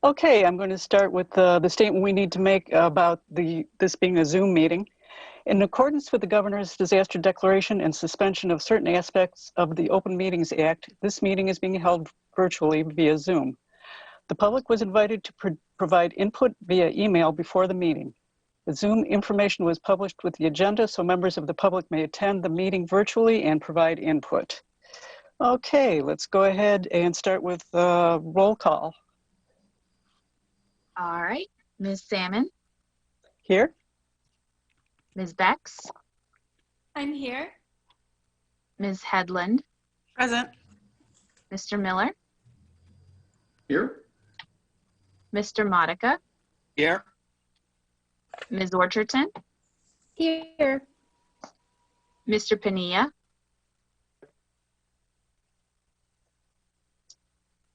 Okay, I'm going to start with the statement we need to make about this being a Zoom meeting. In accordance with the Governor's disaster declaration and suspension of certain aspects of the Open Meetings Act, this meeting is being held virtually via Zoom. The public was invited to provide input via email before the meeting. The Zoom information was published with the agenda so members of the public may attend the meeting virtually and provide input. Okay, let's go ahead and start with roll call. All right, Ms. Salmon. Here. Ms. Bex. I'm here. Ms. Headland. Present. Mr. Miller. Here. Mr. Modica. Here. Ms. Orcherton. Here. Mr. Pania.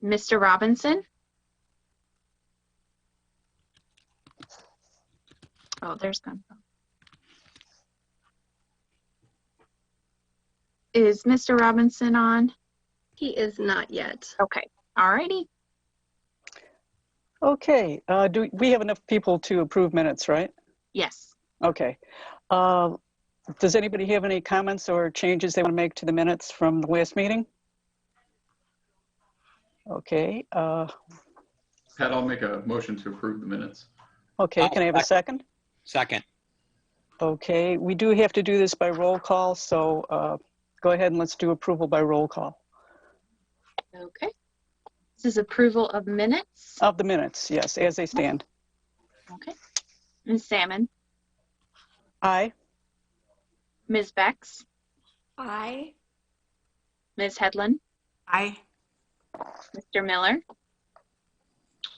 Mr. Robinson. Oh, there's Gunpowder. Is Mr. Robinson on? He is not yet. Okay, all righty. Okay, do we have enough people to approve minutes, right? Yes. Okay. Does anybody have any comments or changes they want to make to the minutes from the last meeting? Okay. Pat, I'll make a motion to approve the minutes. Okay, can I have a second? Second. Okay, we do have to do this by roll call, so go ahead and let's do approval by roll call. Okay. This is approval of minutes. Of the minutes, yes, as they stand. Okay. Ms. Salmon. Aye. Ms. Bex. Aye. Ms. Headland. Aye. Mr. Miller.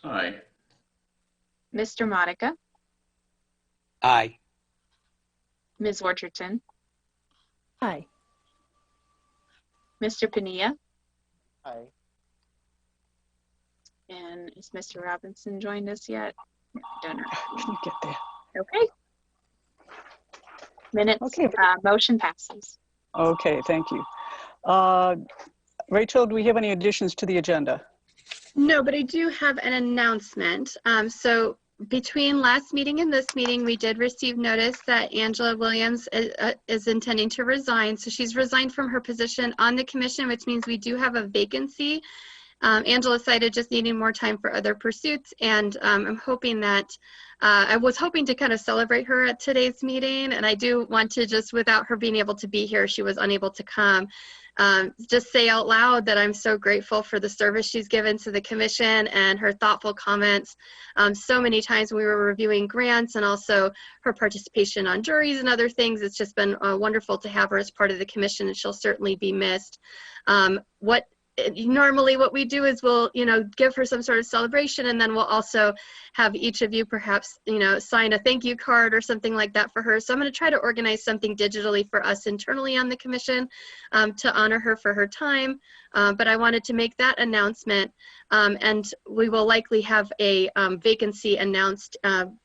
Aye. Mr. Modica. Aye. Ms. Orcherton. Aye. Mr. Pania. Aye. And is Mr. Robinson joined us yet? Don't know. Can you get there? Okay. Minutes, Okay. Motion passes. Okay, thank you. Rachel, do we have any additions to the agenda? No, but I do have an announcement. So between last meeting and this meeting, we did receive notice that Angela Williams is intending to resign. So she's resigned from her position on the commission, which means we do have a vacancy. Angela cited just needing more time for other pursuits, and I'm hoping that I was hoping to kind of celebrate her at today's meeting, and I do want to just, without her being able to be here, she was unable to come, just say out loud that I'm so grateful for the service she's given to the commission and her thoughtful comments so many times when we were reviewing grants, and also her participation on juries and other things. It's just been wonderful to have her as part of the commission, and she'll certainly be missed. Normally what we do is we'll, give her some sort of celebration, and then we'll also have each of you perhaps, sign a thank you card or something like that for her. So I'm going to try to organize something digitally for us internally on the commission to honor her for her time. But I wanted to make that announcement, and we will likely have a vacancy announced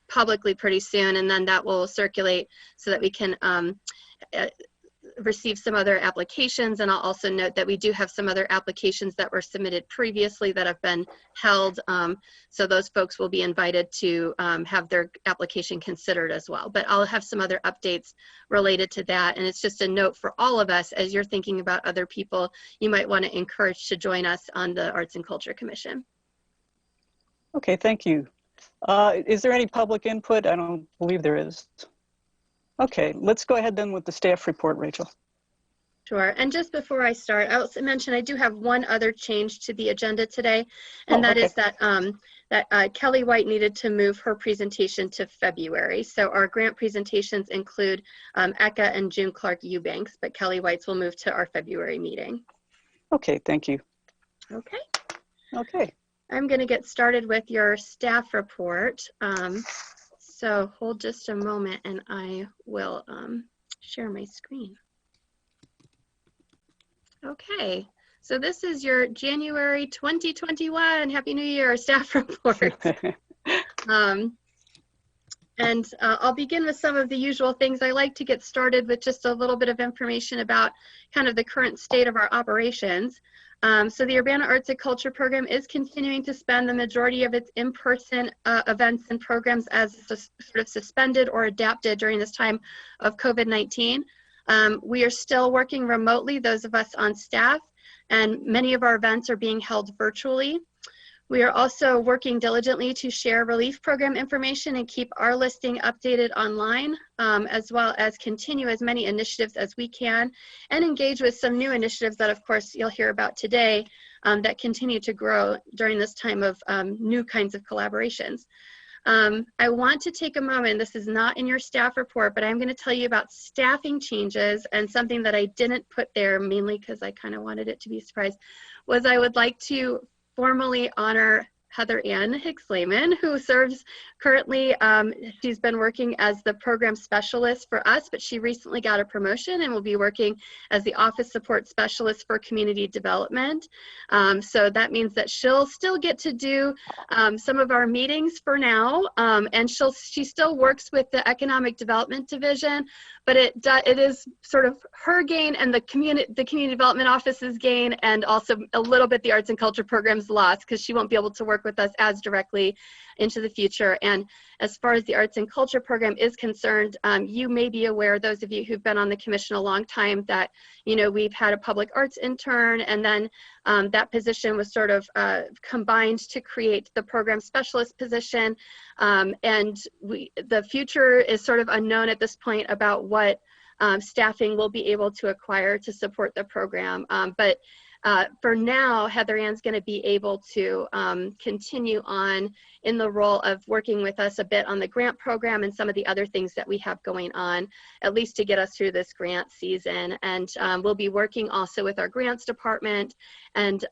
publicly pretty soon, and then that will circulate so that we can receive some other applications. And I'll also note that we do have some other applications that were submitted previously that have been held. So those folks will be invited to have their application considered as well. But I'll have some other updates related to that. And it's just a note for all of us, as you're thinking about other people you might want to encourage to join us on the Arts and Culture Commission. Okay, thank you. Is there any public input? I don't believe there is. Okay, let's go ahead then with the staff report, Rachel. Sure. And just before I start, I also mention I do have one other change to the agenda today, and that is that Kelly White needed to move her presentation to February. So our grant presentations include Eka and June Clark Eubanks, but Kelly White's will move to our February meeting. Okay, thank you. Okay. Okay. I'm going to get started with your staff report. So hold just a moment and I will share my screen. Okay, so this is your January 2021 Happy New Year staff report. I'll begin with some of the usual things. I like to get started with just a little bit of information about kind of the current state of our operations. So the Urbana Arts and Culture Program is continuing to spend the majority of its in-person events and programs as sort of suspended or adapted during this time of COVID-19. We are still working remotely, those of us on staff, and many of our events are being held virtually. We are also working diligently to share relief program information and keep our listing updated online, as well as continue as many initiatives as we can and engage with some new initiatives that, of course, you'll hear about today that continue to grow during this time of new kinds of collaborations. I want to take a moment, this is not in your staff report, but I'm going to tell you about staffing changes, and something that I didn't put there, mainly because I kind of wanted it to be a surprise, was I would like to formally honor Heather Ann Hicks-Lehman, who serves currently, she's been working as the program specialist for us, but she recently got a promotion and will be working as the office support specialist for community development. So that means that she'll still get to do some of our meetings for now, and she still works with the economic development division, but it is sort of her gain and the community development office's gain, and also a little bit the arts and culture program's loss, because she won't be able to work with us as directly into the future. And as far as the arts and culture program is concerned, you may be aware, those of you who've been on the commission a long time, that we've had a public arts intern, and then that position was sort of combined to create the program specialist position. And the future is sort of unknown at this point about what staffing will be able to acquire to support the program. But for now, Heather Ann's going to be able to continue on in the role of working with us a bit on the grant program and some of the other things that we have going on, at least to get us through this grant season. And we'll be working also with our grants department, and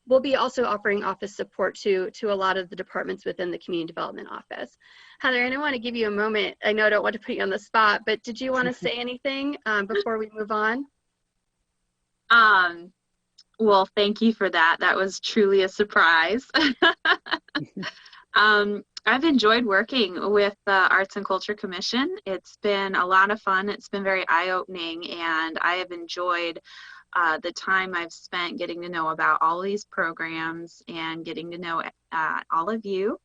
we'll be also offering office support to a lot of the departments within the community development office. Heather, I want to give you a moment. I know I don't want to put you on the spot, but did you want to say anything before we move on? Well, thank you for that. That was truly a surprise. I've enjoyed working with the Arts and Culture Commission. It's been a lot of fun. It's been very eye-opening, and I have enjoyed the time I've spent getting to know about all these programs and getting to know all of you.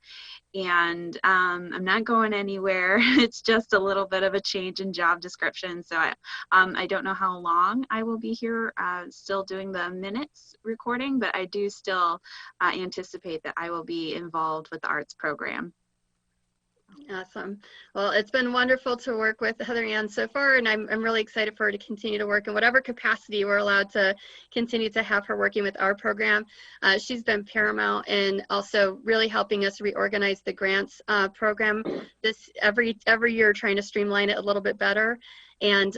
And I'm not going anywhere. It's just a little bit of a change in job description. So I don't know how long I will be here still doing the minutes recording, but I do still anticipate that I will be involved with the arts program. Awesome. Well, it's been wonderful to work with Heather Ann so far, and I'm really excited for her to continue to work in whatever capacity we're allowed to continue to have her working with our program. She's been paramount in also really helping us reorganize the grants program every year, trying to streamline it a little bit better. And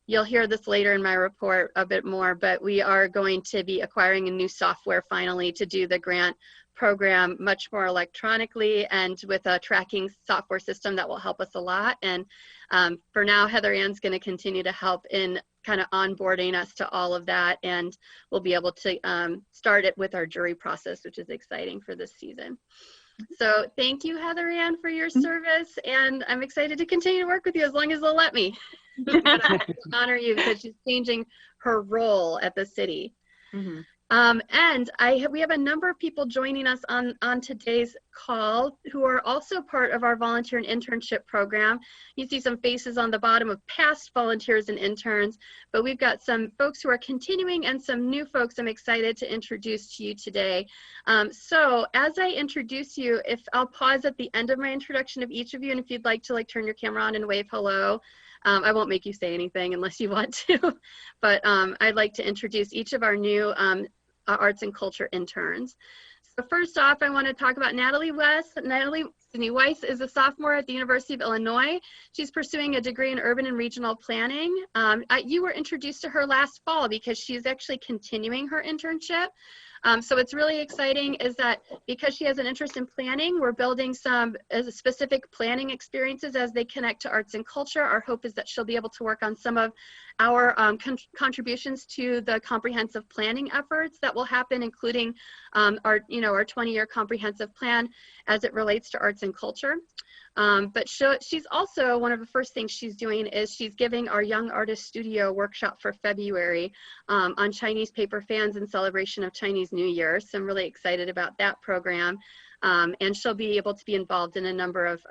you'll hear this later in my report a bit more, but we are going to be acquiring a new software finally to do the grant program much more electronically and with a tracking software system that will help us a lot. And for now, Heather Ann's going to continue to help in kind of onboarding us to all of that, and we'll be able to start it with our jury process, which is exciting for this season. So thank you, Heather Ann, for your service, and I'm excited to continue to work with you as long as they'll let me. I honor you because she's changing her role at the city. Mm-hmm. And we have a number of people joining us on today's call who are also part of our volunteer and internship program. You see some faces on the bottom of past volunteers and interns, but we've got some folks who are continuing and some new folks I'm excited to introduce to you today. So as I introduce you, if I'll pause at the end of my introduction of each of you, and if you'd like to turn your camera on and wave hello. I won't make you say anything unless you want to, but I'd like to introduce each of our new arts and culture interns. So first off, I want to talk about Natalie Weiss. Natalie Weiss is a sophomore at the University of Illinois. She's pursuing a degree in urban and regional planning. You were introduced to her last fall because she's actually continuing her internship. So what's really exciting is that because she has an interest in planning, we're building some specific planning experiences as they connect to arts and culture. Our hope is that she'll be able to work on some of our contributions to the comprehensive planning efforts that will happen, including our 20-year comprehensive plan as it relates to arts and culture. But she's also, one of the first things she's doing is she's giving our Young Artist Studio workshop for February on Chinese paper fans in celebration of Chinese New Year. So I'm really excited about that program. And she'll be able to be involved in a number of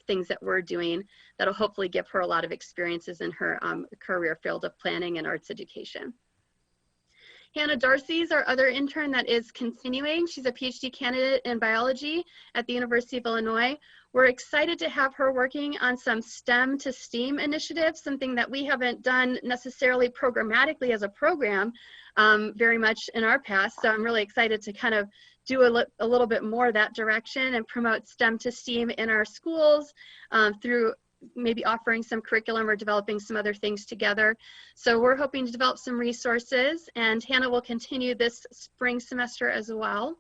things that we're doing that'll hopefully give her a lot of experiences in her career field of planning and arts education. Hannah Darcy is our other intern that is continuing. She's a PhD candidate in biology at the University of Illinois. We're excited to have her working on some STEM to STEAM initiatives, something that we haven't done necessarily programmatically as a program very much in our past. So I'm really excited to kind of do a little bit more that direction and promote STEM to STEAM in our schools through maybe offering some curriculum or developing some other things together. So we're hoping to develop some resources, and Hannah will continue this spring semester as well.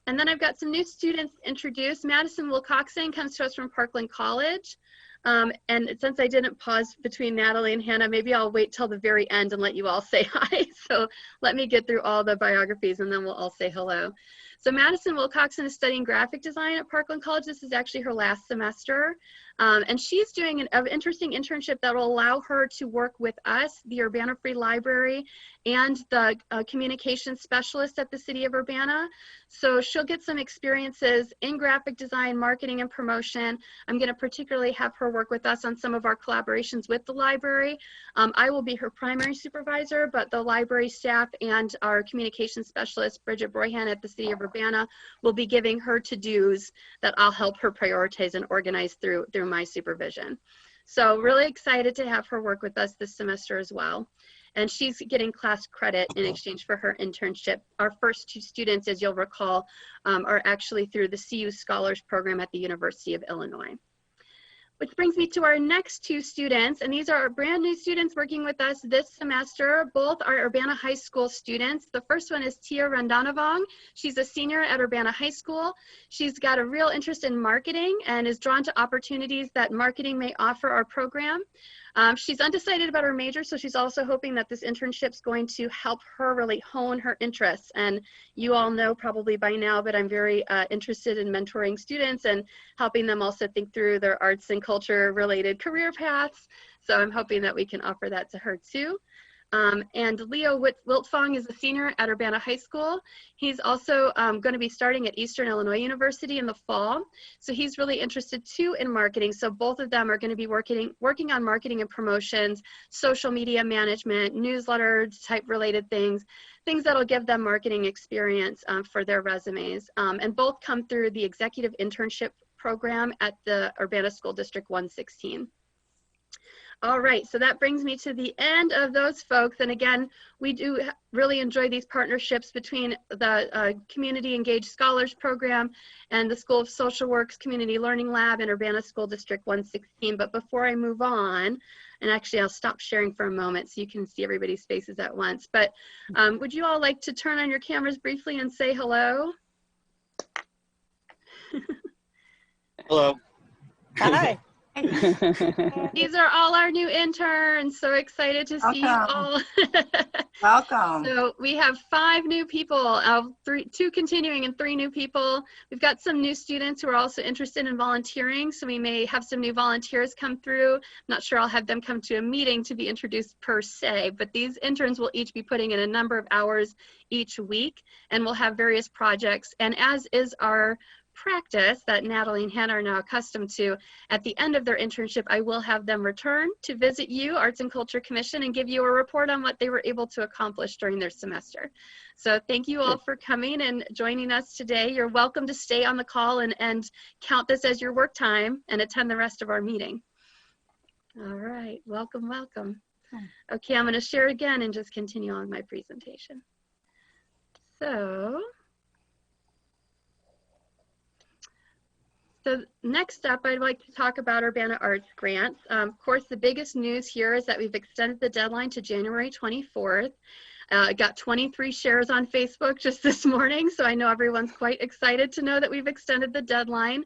And then I've got some new students introduced. Madison Wilcoxon comes to us from Parkland College. And since I didn't pause between Natalie and Hannah, maybe I'll wait till the very end and let you all say hi. So let me get through all the biographies and then we'll all say hello. So Madison Wilcoxon is studying graphic design at Parkland College. This is actually her last semester. And she's doing an interesting internship that will allow her to work with us, the Urbana Free Library, and the communications specialist at the City of Urbana. So she'll get some experiences in graphic design, marketing, and promotion. I'm going to particularly have her work with us on some of our collaborations with the library. I will be her primary supervisor, but the library staff and our communications specialist, Bridget Broyhan at the City of Urbana, will be giving her to-dos that I'll help her prioritize and organize through my supervision. So really excited to have her work with us this semester as well. And she's getting class credit in exchange for her internship. Our first two students, as you'll recall, are actually through the CU Scholars Program at the University of Illinois. Which brings me to our next two students, and these are our brand new students working with us this semester. Both are Urbana High School students. The first one is Tia Randanavong. She's a senior at Urbana High School. She's got a real interest in marketing and is drawn to opportunities that marketing may offer our program. She's undecided about her major, so she's also hoping that this internship is going to help her really hone her interests. And you all know probably by now, but I'm very interested in mentoring students and helping them also think through their arts and culture related career paths. So I'm hoping that we can offer that to her too. And Leo Wiltfong is a senior at Urbana High School. He's also going to be starting at Eastern Illinois University in the fall. So he's really interested too in marketing. So both of them are going to be working on marketing and promotions, social media management, newsletter type related things that'll give them marketing experience for their resumes. And both come through the executive internship program at the Urbana School District 116. All right, so that brings me to the end of those folks. And again, we do really enjoy these partnerships between the Community Engaged Scholars Program and the School of Social Work's Community Learning Lab and Urbana School District 116. But before I move on, and actually I'll stop sharing for a moment so you can see everybody's faces at once. But would you all like to turn on your cameras briefly and say hello? Hello. Hi. These are all our new interns. So excited to see you all. Welcome. So we have 5 new people, 2 continuing and 3 new people. We've got some new students who are also interested in volunteering. So we may have some new volunteers come through. I'm not sure I'll have them come to a meeting to be introduced per se, but these interns will each be putting in a number of hours each week, and we'll have various projects. And as is our practice that Natalie and Hannah are now accustomed to, at the end of their internship, I will have them return to visit you, Arts and Culture Commission, and give you a report on what they were able to accomplish during their semester. So thank you all for coming and joining us today. You're welcome to stay on the call and count this as your work time and attend the rest of our meeting. All right, welcome, welcome. Okay, I'm going to share again and just continue on my presentation. So next up, I'd like to talk about Urbana Arts Grants. Of course, the biggest news here is that we've extended the deadline to January 24th. Got 23 shares on Facebook just this morning, so I know everyone's quite excited to know that we've extended the deadline.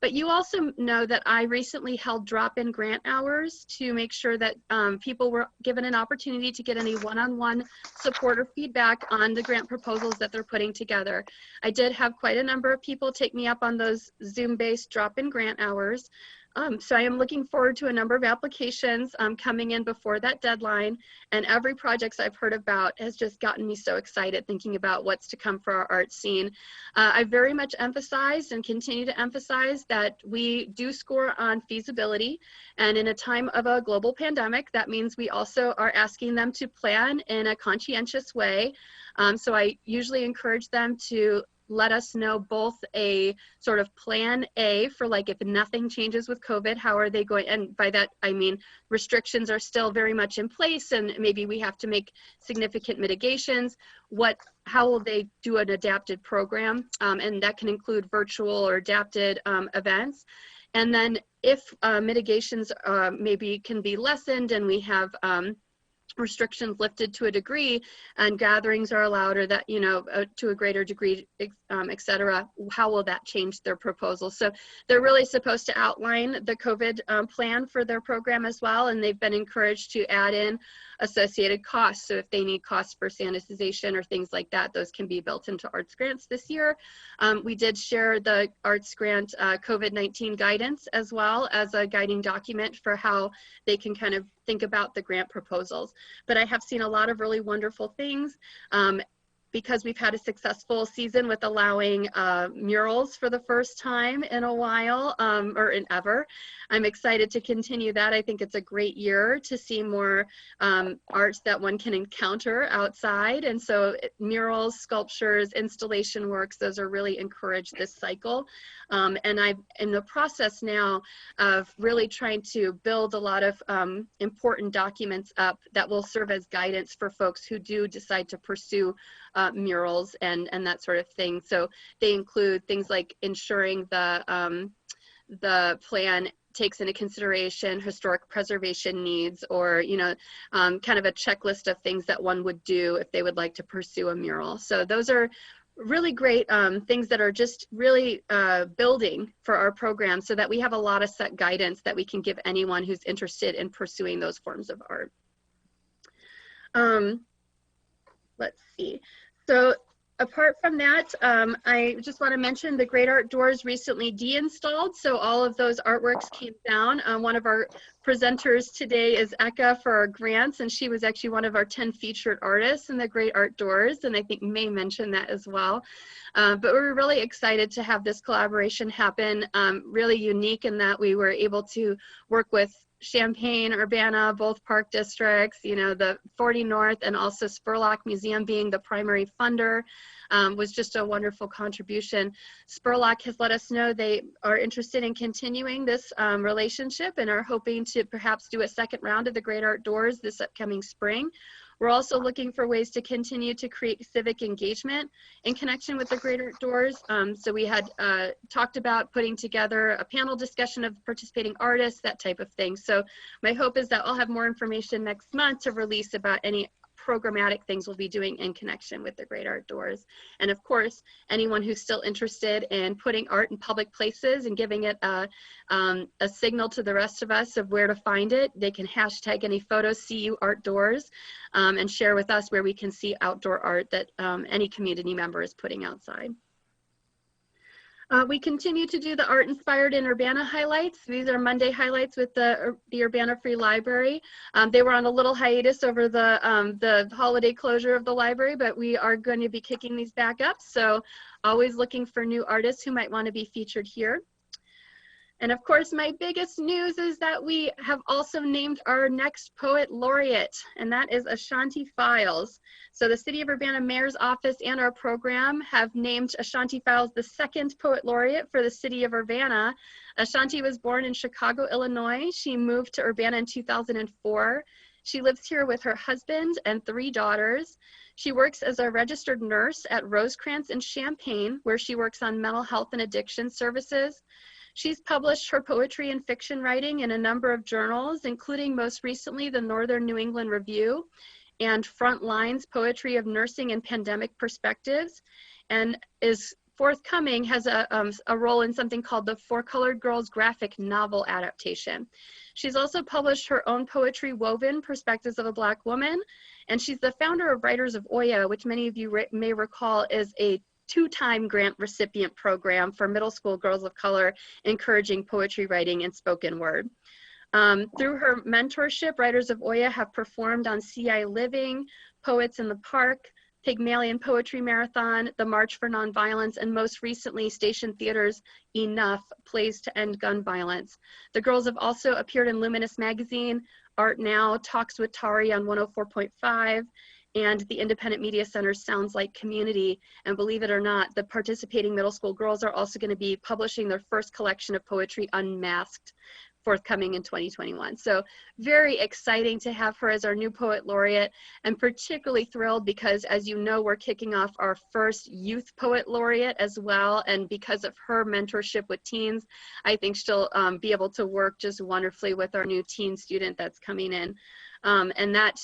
But you also know that I recently held drop-in grant hours to make sure that people were given an opportunity to get any one-on-one support or feedback on the grant proposals that they're putting together. I did have quite a number of people take me up on those Zoom-based drop-in grant hours. So I am looking forward to a number of applications coming in before that deadline, and every project I've heard about has just gotten me so excited thinking about what's to come for our art scene. I very much emphasized and continue to emphasize that we do score on feasibility, and in a time of a global pandemic, that means we also are asking them to plan in a conscientious way. So I usually encourage them to let us know both a sort of plan A for like if nothing changes with COVID, how are they going, and by that I mean restrictions are still very much in place and maybe we have to make significant mitigations. How will they do an adapted program? And that can include virtual or adapted events. And then if mitigations maybe can be lessened and we have restrictions lifted to a degree and gatherings are allowed, or that, you know, to a greater degree, et cetera, how will that change their proposal? So they're really supposed to outline the COVID plan for their program as well, and they've been encouraged to add in associated costs. So if they need costs for sanitization or things like that, those can be built into arts grants this year. We did share the arts grant COVID-19 guidance as well as a guiding document for how they can kind of think about the grant proposals. But I have seen a lot of really wonderful things. Because we've had a successful season with allowing murals for the first time in a while, or in ever. I'm excited to continue that. I think it's a great year to see more arts that one can encounter outside. And so murals, sculptures, installation works, those are really encouraged this cycle. And I'm in the process now of really trying to build a lot of important documents up that will serve as guidance for folks who do decide to pursue murals and that sort of thing. So they include things like ensuring the plan takes into consideration historic preservation needs, or, you know, kind of a checklist of things that one would do if they would like to pursue a mural. So those are really great things that are just really building for our program, so that we have a lot of set guidance that we can give anyone who's interested in pursuing those forms of art. Let's see. So apart from that, I just want to mention the Great Art Doors recently de-installed. So all of those artworks came down. One of our presenters today is Eka for our grants, and she was actually one of our 10 featured artists in the Great Art Doors, and I think May mentioned that as well. But we're really excited to have this collaboration happen. Really unique in that we were able to work with Champaign, Urbana, both park districts, you know, the 40 North, and also Spurlock Museum being the primary funder, was just a wonderful contribution. Spurlock has let us know they are interested in continuing this relationship and are hoping to perhaps do a second round of the Great Art Doors this upcoming spring. We're also looking for ways to continue to create civic engagement in connection with the Great Art Doors. So we had talked about putting together a panel discussion of participating artists, that type of thing. So my hope is that I'll have more information next month to release about any programmatic things we'll be doing in connection with the Great Art Doors. And of course, anyone who's still interested in putting art in public places and giving it a signal to the rest of us of where to find it, they can hashtag any photos, CU Art Doors, and share with us where we can see outdoor art that any community member is putting outside. We continue to do the Art Inspired in Urbana highlights. These are Monday highlights with the Urbana Free Library. They were on a little hiatus over the holiday closure of the library, but we are going to be kicking these back up. So always looking for new artists who might want to be featured here. And of course, my biggest news is that we have also named our next poet laureate, and that is Ashanti Files. So the City of Urbana Mayor's Office and our program have named Ashanti Files the second poet laureate for the City of Urbana. Ashanti was born in Chicago, Illinois. She moved to Urbana in 2004. She lives here with her husband and 3 daughters. She works as a registered nurse at Rosecrans in Champaign, where she works on mental health and addiction services. She's published her poetry and fiction writing in a number of journals, including most recently the Northern New England Review. and Front Lines, Poetry of Nursing and Pandemic Perspectives, and is forthcoming, has a role in something called the Four Colored Girls graphic novel adaptation. She's also published her own poetry, Woven, Perspectives of a Black Woman, and she's the founder of Writers of Oya, which many of you may recall is a 2-time grant recipient program for middle school girls of color, encouraging poetry writing and spoken word. Through her mentorship, Writers of Oya have performed on CI Living, Poets in the Park, Pygmalion Poetry Marathon, the March for Nonviolence, and most recently, Station Theater's Enough, Plays to End Gun Violence. The girls have also appeared in Luminous Magazine, Art Now, Talks with Tari on 104.5, and the Independent Media Center's Sounds Like Community. And believe it or not, the participating middle school girls are also going to be publishing their first collection of poetry, Unmasked, forthcoming in 2021. So very exciting to have her as our new poet laureate, and particularly thrilled because, as you know, we're kicking off our first youth poet laureate as well. And because of her mentorship with teens, I think she'll be able to work just wonderfully with our new teen student that's coming in. And that,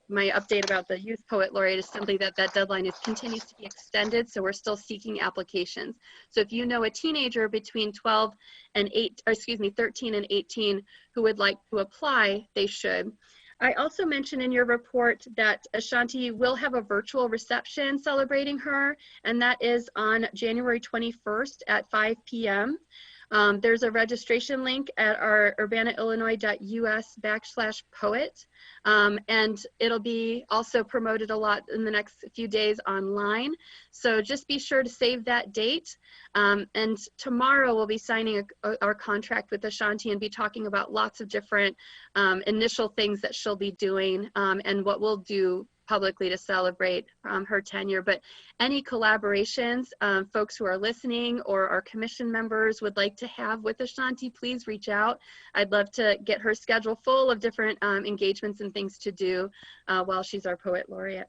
my update about the Youth Poet Laureate is simply that that deadline continues to be extended, so we're still seeking applications. So if you know a teenager between 13 and 18 who would like to apply, they should. I also mentioned in your report that Ashanti will have a virtual reception celebrating her, and that is on January 21st at 5 p.m. There's a registration link at our urbanaillinois.us/poet, and it'll be also promoted a lot in the next few days online. So just be sure to save that date. And tomorrow we'll be signing our contract with Ashanti and be talking about lots of different initial things that she'll be doing and what we'll do publicly to celebrate her tenure. But any collaborations folks who are listening or our commission members would like to have with Ashanti, please reach out. I'd love to get her schedule full of different engagements and things to do while she's our poet laureate.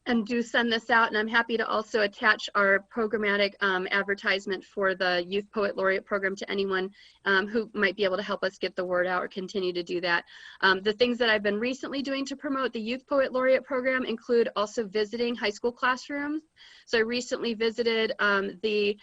And do send this out, and I'm happy to also attach our programmatic advertisement for the Youth Poet Laureate program to anyone who might be able to help us get the word out or continue to do that. The things that I've been recently doing to promote the Youth Poet Laureate program include also visiting high school classrooms. So I recently visited a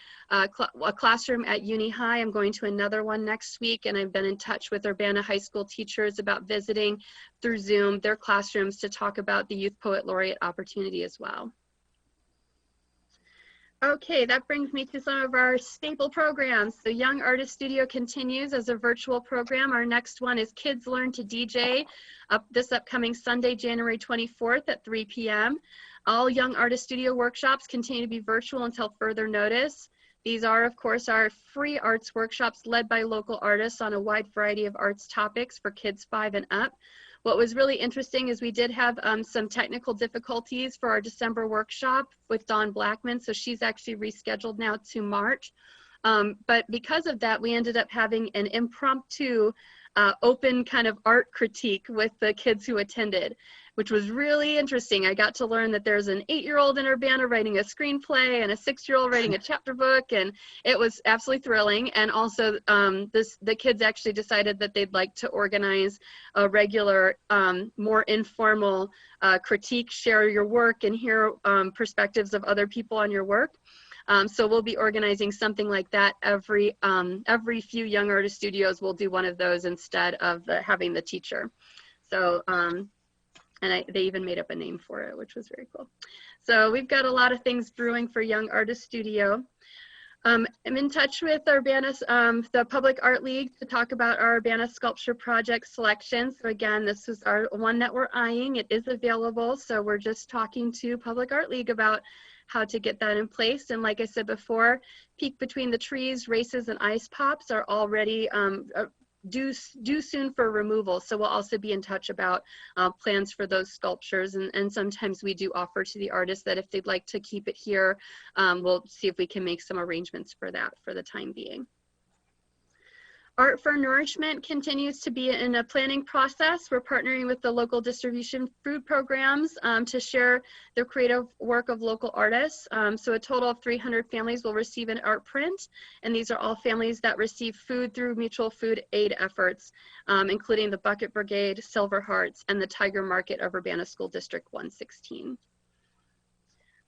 classroom at Uni High. I'm going to another one next week, and I've been in touch with Urbana high school teachers about visiting through Zoom their classrooms to talk about the Youth Poet Laureate opportunity as well. Okay, that brings me to some of our staple programs. The Young Artist Studio continues as a virtual program. Our next one is Kids Learn to DJ, this upcoming Sunday, January 24th at 3 p.m. All Young Artist Studio workshops continue to be virtual until further notice. These are, of course, our free arts workshops led by local artists on a wide variety of arts topics for kids 5 and up. What was really interesting is we did have some technical difficulties for our December workshop with Dawn Blackman, so she's actually rescheduled now to March. But because of that, we ended up having an impromptu open kind of art critique with the kids who attended, which was really interesting. I got to learn that there's an 8-year-old in Urbana writing a screenplay and a 6-year-old writing a chapter book, and it was absolutely thrilling. And also the kids actually decided that they'd like to organize a regular, more informal critique, share your work and hear perspectives of other people on your work. So we'll be organizing something like that every few Young Artist Studios. We'll do one of those instead of having the teacher. So, and they even made up a name for it, which was very cool. So we've got a lot of things brewing for Young Artist Studio. I'm in touch with Urbana, the Public Art League, to talk about our Urbana Sculpture Project selection. So again, this is our one that we're eyeing. It is available, so we're just talking to Public Art League about how to get that in place. And like I said before, Peek Between the Trees, Races, and Ice Pops are already due soon for removal. So we'll also be in touch about plans for those sculptures. And sometimes we do offer to the artists that if they'd like to keep it here, we'll see if we can make some arrangements for that for the time being. Art for Nourishment continues to be in a planning process. We're partnering with the local distribution food programs to share the creative work of local artists. So a total of 300 families will receive an art print, and these are all families that receive food through mutual food aid efforts, including the Bucket Brigade, Silver Hearts, and the Tiger Market of Urbana School District 116.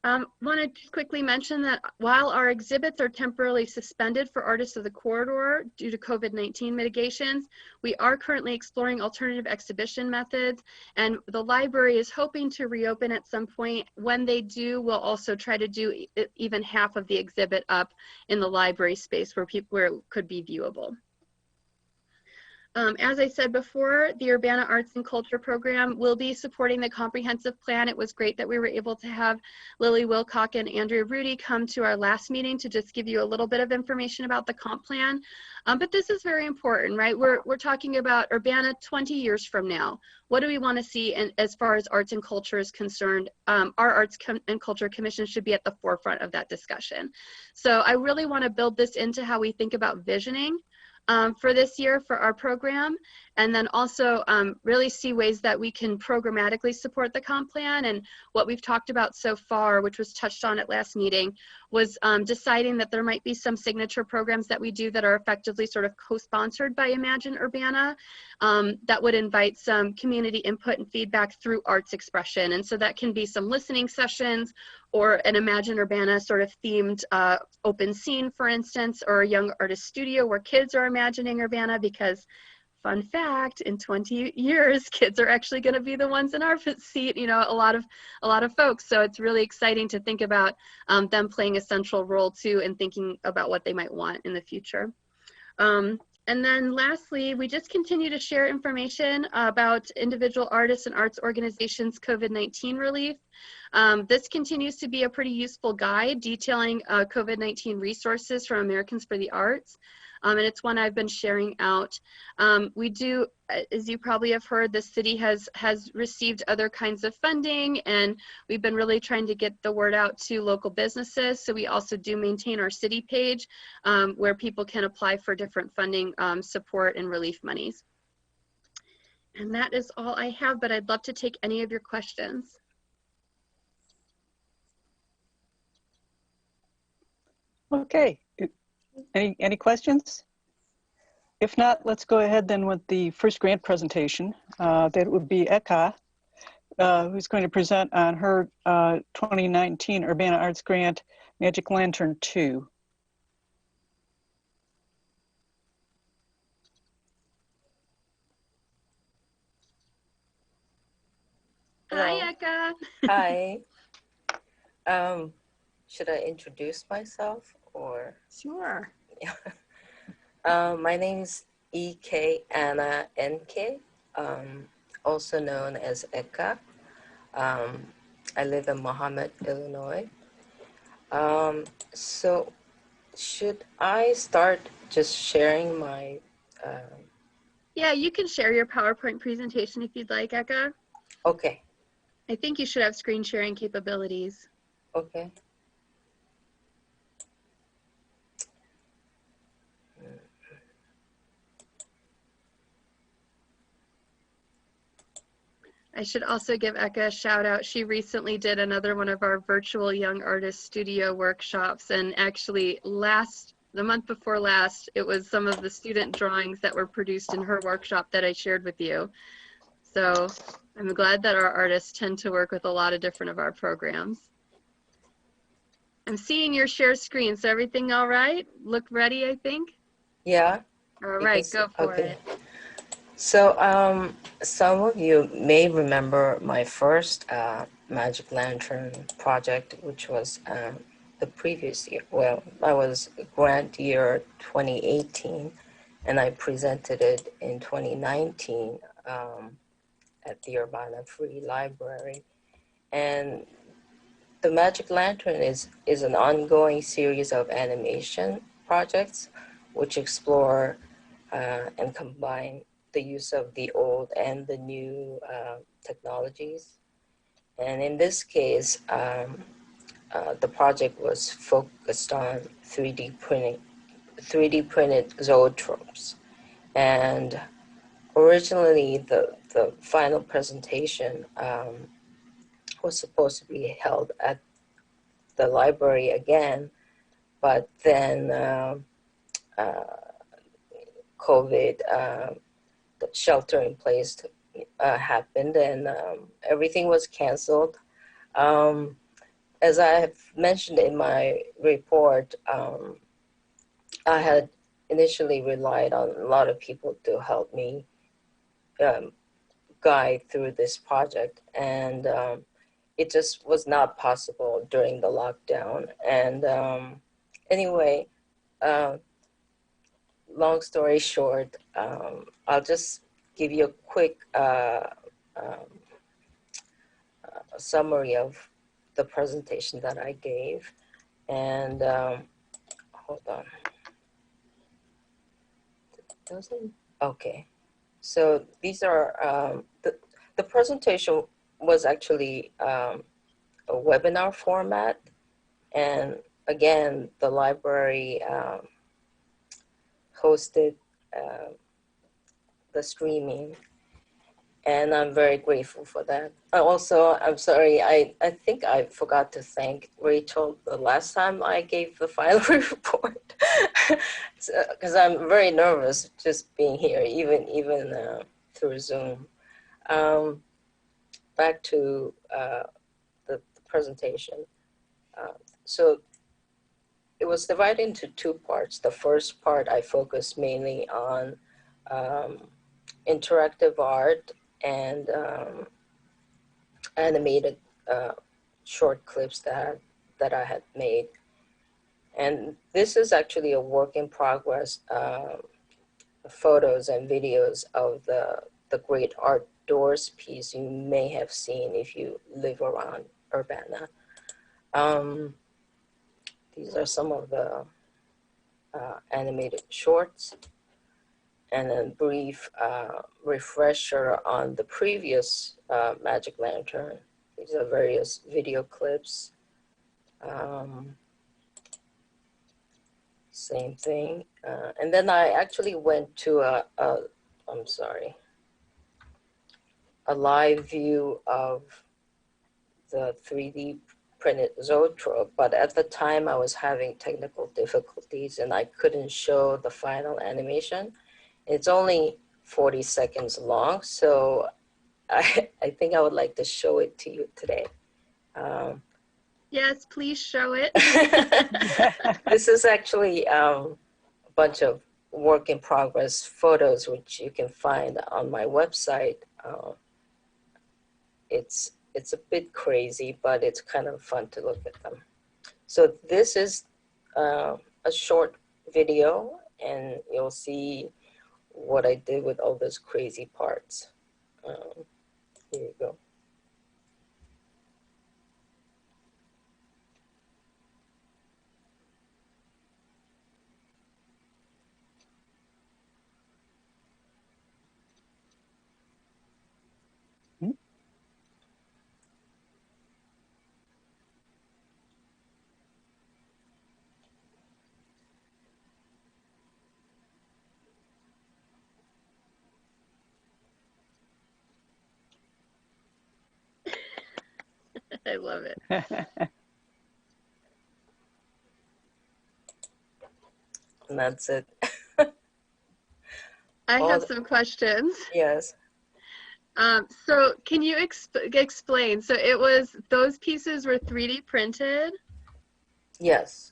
Want to quickly mention that while our exhibits are temporarily suspended for Artists of the Corridor due to COVID-19 mitigations, we are currently exploring alternative exhibition methods, and the library is hoping to reopen at some point. When they do, we'll also try to do even half of the exhibit up in the library space where it could be viewable. As I said before, the Urbana Arts and Culture Program will be supporting the comprehensive plan. It was great that we were able to have Lily Wilcock and Andrea Rudy come to our last meeting to just give you a little bit of information about the comp plan. But this is very important, right? We're talking about Urbana 20 years from now. What do we want to see as far as arts and culture is concerned? Our Arts and Culture Commission should be at the forefront of that discussion. So I really want to build this into how we think about visioning for this year for our program, and then also really see ways that we can programmatically support the comp plan. And what we've talked about so far, which was touched on at last meeting, was deciding that there might be some signature programs that we do that are effectively sort of co-sponsored by Imagine Urbana that would invite some community input and feedback through arts expression. And so that can be some listening sessions, or an Imagine Urbana sort of themed open scene, for instance, or a young artist studio where kids are imagining Urbana, because fun fact, in 20 years, kids are actually going to be the ones in our seat, you know, a lot of folks. So it's really exciting to think about them playing a central role too, and thinking about what they might want in the future. And then lastly, we just continue to share information about individual artists and arts organizations' COVID-19 relief. This continues to be a pretty useful guide detailing COVID-19 resources from Americans for the Arts. And it's one I've been sharing out. We do, as you probably have heard, the city has received other kinds of funding, and we've been really trying to get the word out to local businesses. So we also do maintain our city page where people can apply for different funding support and relief monies. And that is all I have, but I'd love to take any of your questions. Okay. Any questions? If not, let's go ahead then with the first grant presentation. That would be Eka, who's going to present on her 2019 Urbana Arts Grant, Magic Lantern 2. Hi, Eka. Hi. Should I introduce myself or? Sure. My name is E.K. Anna N.K., also known as Eka. I live in Mahomet, Illinois. So should I start just sharing my... Yeah, you can share your PowerPoint presentation if you'd like, Eka. Okay. I think you should have screen sharing capabilities. Okay. I should also give Eka a shout out. She recently did another one of our virtual young artist studio workshops, and actually the month before last, it was some of the student drawings that were produced in her workshop that I shared with you. So I'm glad that our artists tend to work with a lot of different of our programs. I'm seeing your share screen, so everything all right? Look ready, I think? Yeah. All right, go for it. So some of you may remember my first Magic Lantern project, which was the previous year. Well, that was grant year 2018, and I presented it in 2019 at the Urbana Free Library. And the Magic Lantern is an ongoing series of animation projects which explore and combine the use of the old and the new technologies. And in this case, the project was focused on 3D printed zoetropes. And originally, the final presentation was supposed to be held at the library again, but then COVID, the shelter in place happened, and everything was canceled. As I have mentioned in my report, I had initially relied on a lot of people to help me guide through this project, and it just was not possible during the lockdown. And anyway, long story short, I'll just give you a quick summary of the presentation that I gave. And hold on. Okay. So these are, the presentation was actually a webinar format. And again, the library hosted the streaming. And I'm very grateful for that. Also, I'm sorry, I think I forgot to thank Rachel the last time I gave the final report, because I'm very nervous just being here, even through Zoom. Back to the presentation. So it was divided into two parts. The first part, I focused mainly on interactive art and animated short clips that I had made. And this is actually a work in progress, photos and videos of the great art doors piece you may have seen if you live around Urbana. These are some of the animated shorts, and a brief refresher on the previous Magic Lantern. These are various video clips. Same thing. And then I actually went to a live view of the 3D printed Zoetrope, but at the time I was having technical difficulties and I couldn't show the final animation. It's only 40 seconds long, so I think I would like to show it to you today. Yes, please show it. This is actually a bunch of work in progress photos, which you can find on my website. It's a bit crazy, but it's kind of fun to look at them. So this is a short video, and you'll see what I did with all those crazy parts. Here you go. I love it. And that's it. I have some questions. Yes. So can you explain? So it was, those pieces were 3D printed Yes.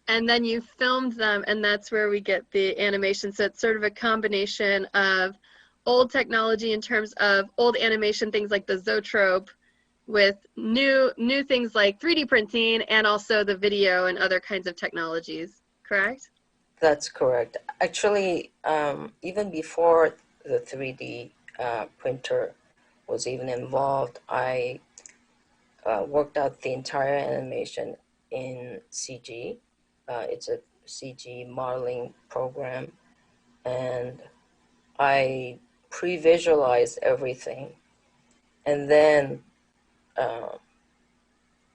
and then you filmed them, and that's where we get the animation. So it's sort of a combination of old technology in terms of old animation, things like the Zoetrope, with new things like 3D printing and also the video and other kinds of technologies, correct? That's correct. Actually, even before the 3D printer was even involved, I worked out the entire animation in CG. It's a CG modeling program, and I pre-visualized everything and then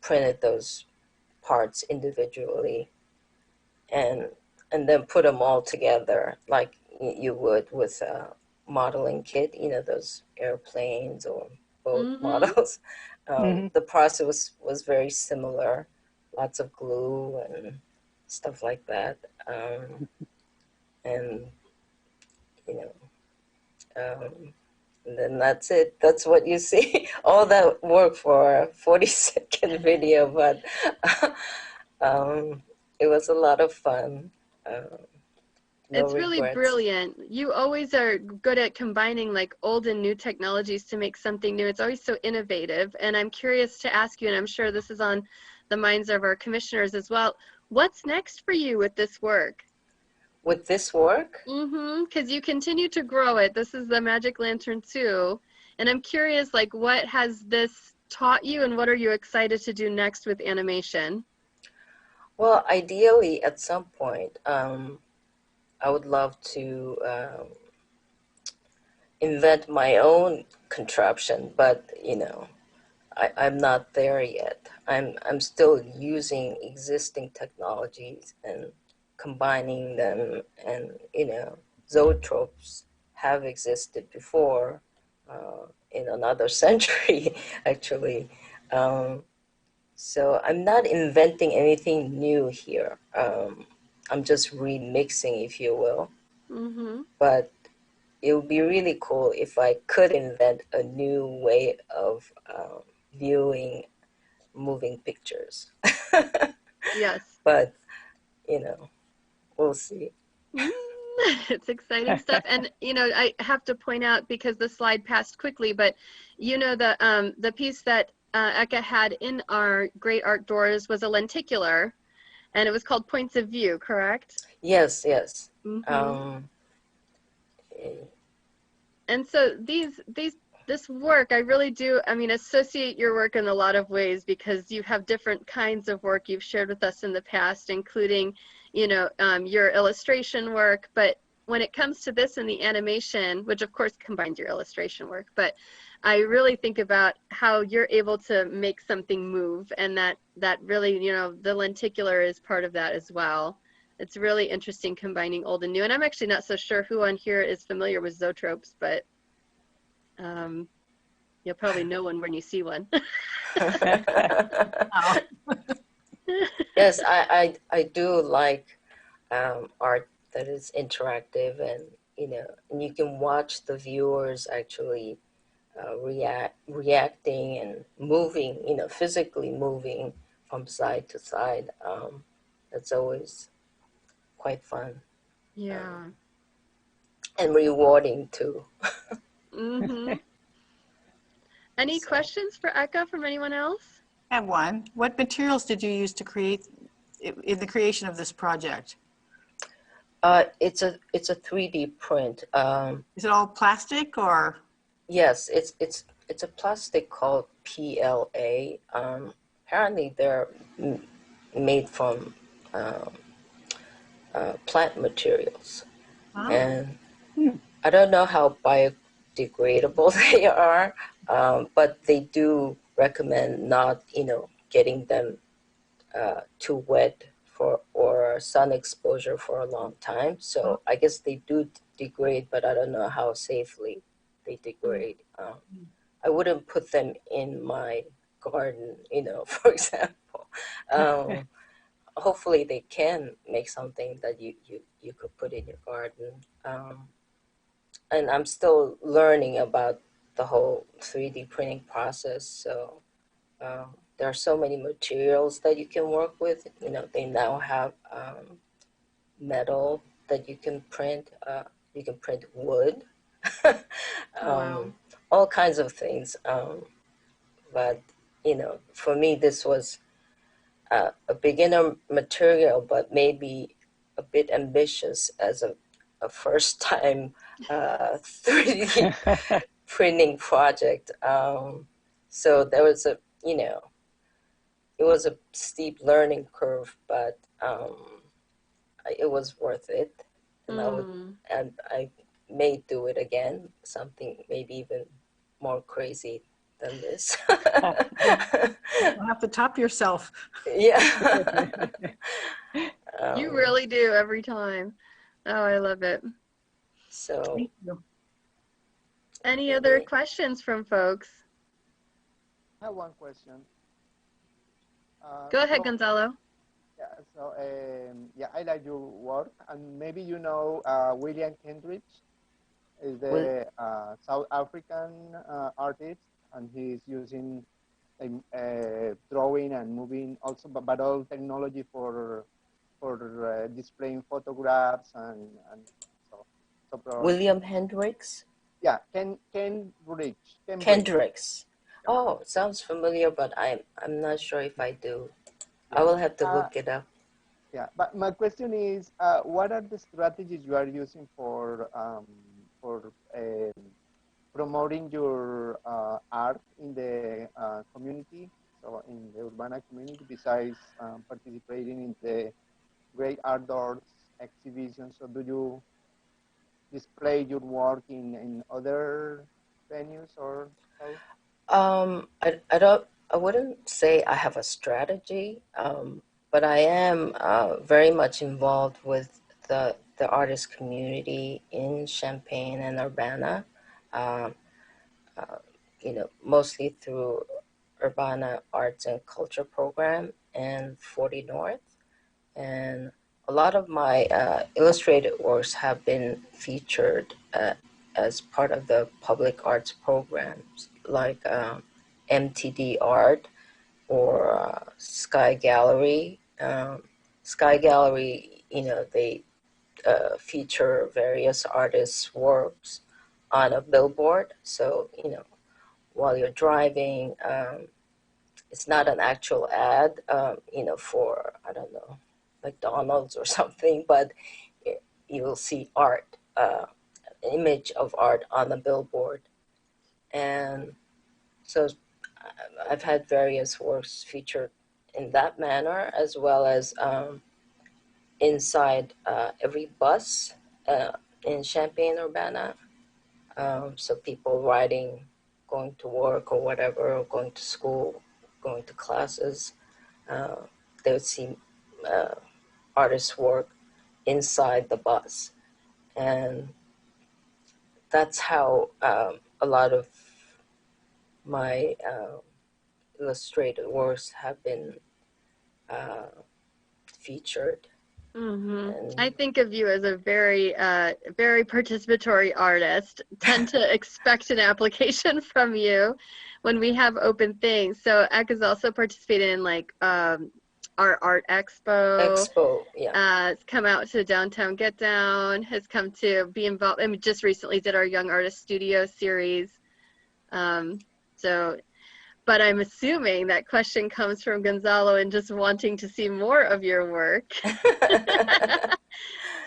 printed those parts individually. And and then put them all together like you would with a modeling kit, those airplanes or boat models. The process was very similar, lots of glue and stuff like that. And, you know, and then that's it. That's what you see. All that work for a 40-second video, but it was a lot of fun. No It's really regrets. brilliant. You always are good at combining like old and new technologies to make something new. It's always so innovative. And I'm curious to ask you, and I'm sure this is on the minds of our commissioners as well, what's next for you with this work? With this work? Because you continue to grow it. This is the Magic Lantern 2. And I'm curious, like, what has this taught you and what are you excited to do next with animation? Well, ideally, at some point, I would love to invent my own contraption, but I'm not there yet. I'm still using existing technologies and combining them, and zoetropes have existed before in another century, actually. So I'm not inventing anything new here. I'm just remixing, if you will. But it would be really cool if I could invent a new way of viewing moving pictures. Yes. But, we'll see. It's exciting stuff. And, I have to point out, because the slide passed quickly, but, the piece that Eka had in our Great Art Doors was a lenticular, and it was called Points of View, correct? Yes. And so this work, I really do, associate your work in a lot of ways, because you have different kinds of work you've shared with us in the past, including, your illustration work. But when it comes to this and the animation, which of course combines your illustration work, but I really think about how you're able to make something move, and that really, the lenticular is part of that as well. It's really interesting combining old and new. And I'm actually not so sure who on here is familiar with zoetropes, but you'll probably know one when you see one. Yes, I do like art that is interactive, and and you can watch the viewers actually reacting and moving, physically moving from side to side. That's always quite fun. Yeah. And rewarding too. Any questions for Eka from anyone else? I have one. What materials did you use to create in the creation of this project? It's a 3D print. Is it all plastic or? Yes, it's a plastic called PLA. Apparently they're made from plant materials. Oh. And I don't know how biodegradable they are, but they do recommend not, getting them too wet or sun exposure for a long time. So I guess they do degrade, but I don't know how safely they degrade. I wouldn't put them in my garden, for example. Hopefully they can make something that you could put in your garden. And I'm still learning about the whole 3D printing process. So there are so many materials that you can work with. They now have metal that you can print. You can print wood. Wow. All kinds of things. But, for me, this was a beginner material, but maybe a bit ambitious as a first time 3D printing project. So there was it was a steep learning curve, but it was worth it. And I may do it again, something maybe even more crazy than this. You'll have to top yourself. Yeah. You You really do every time. Oh, I love it. So Any other questions from folks? I have one question. Go ahead, So, Gonzalo. yeah, so yeah, I like your work, and maybe you know William Kendrick is the South African artist, and he's using drawing and moving also, but all technology for displaying photographs and so William Hendricks? yeah, Ken Kendricks. Oh, sounds familiar, but I'm not sure if I do. I will have to look it up. Yeah, but my question is, what are the strategies you are using for promoting your art in the community, so in the Urbana community, besides participating in the Great Outdoors exhibition? So do you display your work in other venues or so? I wouldn't say I have a strategy, but I am very much involved with the artist community in Champaign and Urbana. Um, mostly through Urbana Arts and Culture Program and 40 North. And a lot of my illustrated works have been featured as part of the public arts programs like MTD Art or Sky Gallery. Sky Gallery, they feature various artists' works on a billboard. So, while you're driving, it's not an actual ad, for, I don't know, McDonald's or something, but you'll see art, an image of art on the billboard. And so I've had various works featured in that manner, as well as inside every bus in Champaign-Urbana. So people riding, going to work or whatever, or going to school, going to classes, they would see artists' work inside the bus. And that's how a lot of my illustrated works have been featured. I think of you as a very, very participatory artist. Tend to expect an application from you when we have open things. So Ekka's also participated in like our art expo. Yeah. Has come out to Downtown Get Down. Has come to be involved. I mean, just recently did our Young Artist Studio series. But I'm assuming that question comes from Gonzalo and just wanting to see more of your work.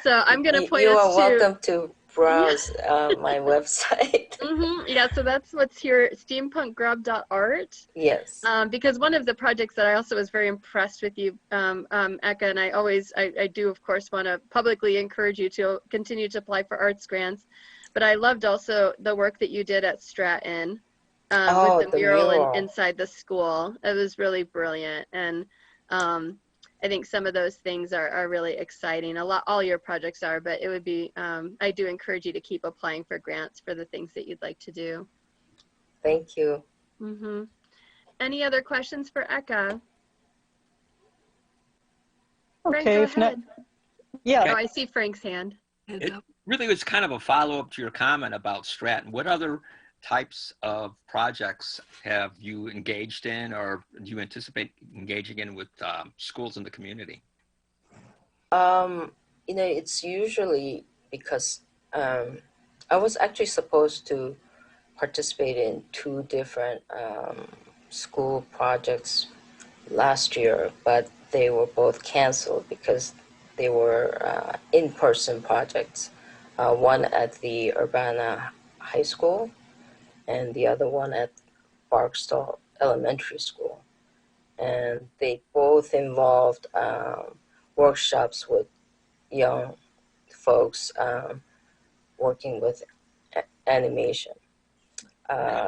So I'm going to point you us are welcome to browse my website. Yeah, so that's what's here, steampunkgrub.art. Yes. Because one of the projects that I also was very impressed with you, Ekka, and I do, of course, want to publicly encourage you to continue to apply for arts grants. But I loved also the work that you did at Stratton. With the mural inside the school. It was really brilliant. And I think some of those things are really exciting. All your projects are, but it would be, I do encourage you to keep applying for grants for the things that you'd like to do. Thank you. Any other questions for Ekka? Okay, Frank, go if not, ahead. yeah. Oh, I see Frank's hand. It really was kind of a follow-up to your comment about Stratton. What other types of projects have you engaged in, or do you anticipate engaging in with schools in the community? It's usually because I was actually supposed to participate in 2 different school projects last year, but they were both canceled because they were in-person projects. One at the Urbana High School and the other one at Barksdale Elementary School. And they both involved workshops with young folks working with animation.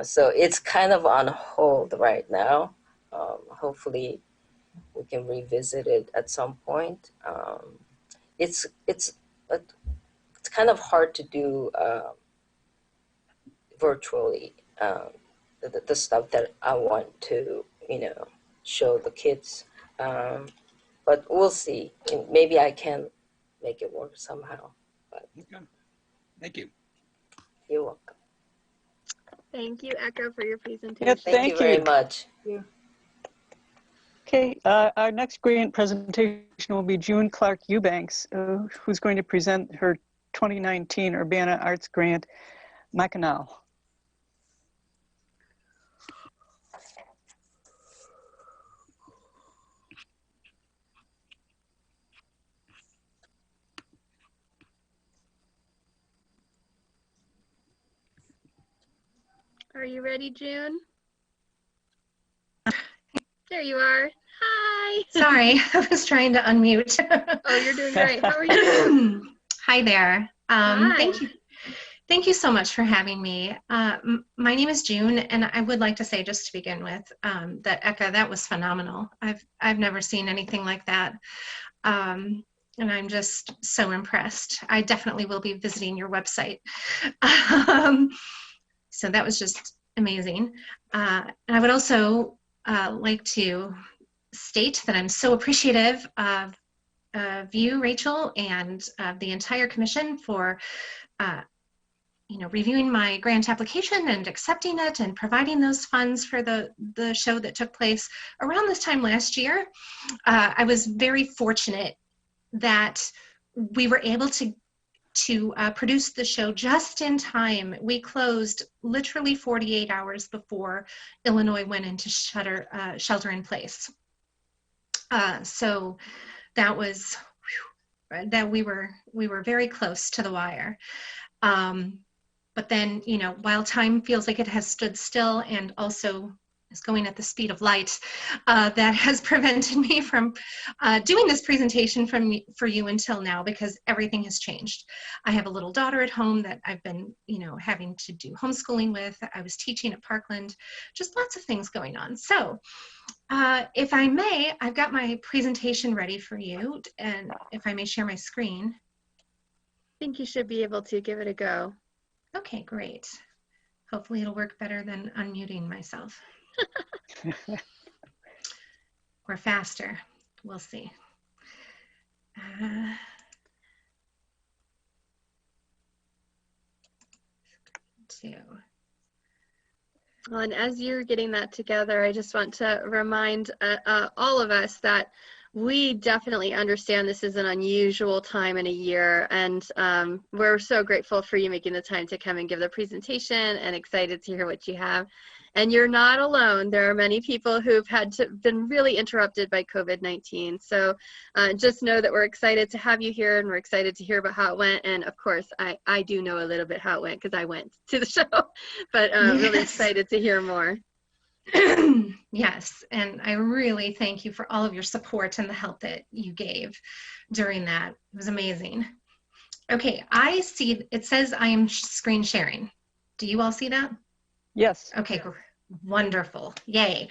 So it's kind of on hold right now. Hopefully we can revisit it at some point it's kind of hard to do virtually the stuff that I want to, show the kids. But we'll see. Maybe I can make it work somehow. But Okay. Thank you. you're welcome. Thank you, Echo, for your presentation. Yeah, Thank you very much. Okay, our next grant presentation will be June Clark Eubanks, who's going to present her 2019 Urbana Arts Grant, Mackinac. Are you ready, June? There you are. Hi. Sorry, I was trying to unmute. Oh, you're doing great. How are you? Hi there. Hi. Thank you. Thank you so much for having me. My name is June, and I would like to say, just to begin with, that Eka, that was phenomenal. I've never seen anything like that, and I'm just so impressed. I definitely will be visiting your website. So that was just amazing. And I would also like to state that I'm so appreciative of you, Rachel, and the entire commission for reviewing my grant application and accepting it and providing those funds for the show that took place around this time last year. I was very fortunate that we were able to produce the show just in time. We closed literally 48 hours before Illinois went into shelter in place. So that was that we were very close to the wire. But then, while time feels like it has stood still and also is going at the speed of light, that has prevented me from doing this presentation for you until now, because everything has changed. I have a little daughter at home that I've been, having to do homeschooling with. I was teaching at Parkland, just lots of things going on. So if I may, I've got my presentation ready for you, and if I may share my screen. I think you should be able to give it a go. Okay, great. Hopefully it'll work better than unmuting myself. Or faster. We'll see. Well, and as you're getting that together, I just want to remind all of us that we definitely understand this is an unusual time in a year, and we're so grateful for you making the time to come and give the presentation, and excited to hear what you have. And you're not alone. There are many people who've been really interrupted by COVID-19. So just know that we're excited to have you here, and we're excited to hear about how it went. And of course, I do know a little bit how it went because I went to the show, but really excited to hear more. Yes, and I really thank you for all of your support and the help that you gave during that. It was amazing. Okay, I see it says I am screen sharing. Do you all see that? Yes. Okay, wonderful. Yay.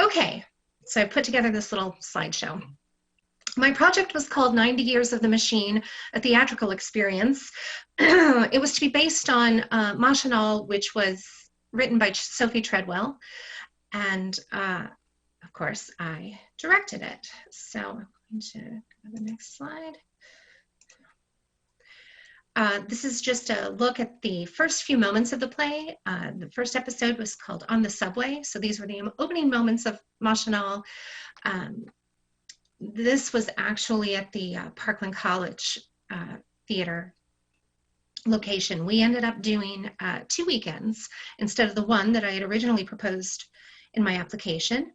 Okay, so I put together this little slideshow. My project was called 90 Years of the Machine, a theatrical experience. It was to be based on Machinal, which was written by Sophie Treadwell, and of course I directed it. So I'm going to go to the next slide. This is just a look at the first few moments of the play. The first episode was called On the Subway. So these were the opening moments of Machinal. This was actually at the Parkland College Theater location. We ended up doing 2 weekends instead of the one that I had originally proposed in my application.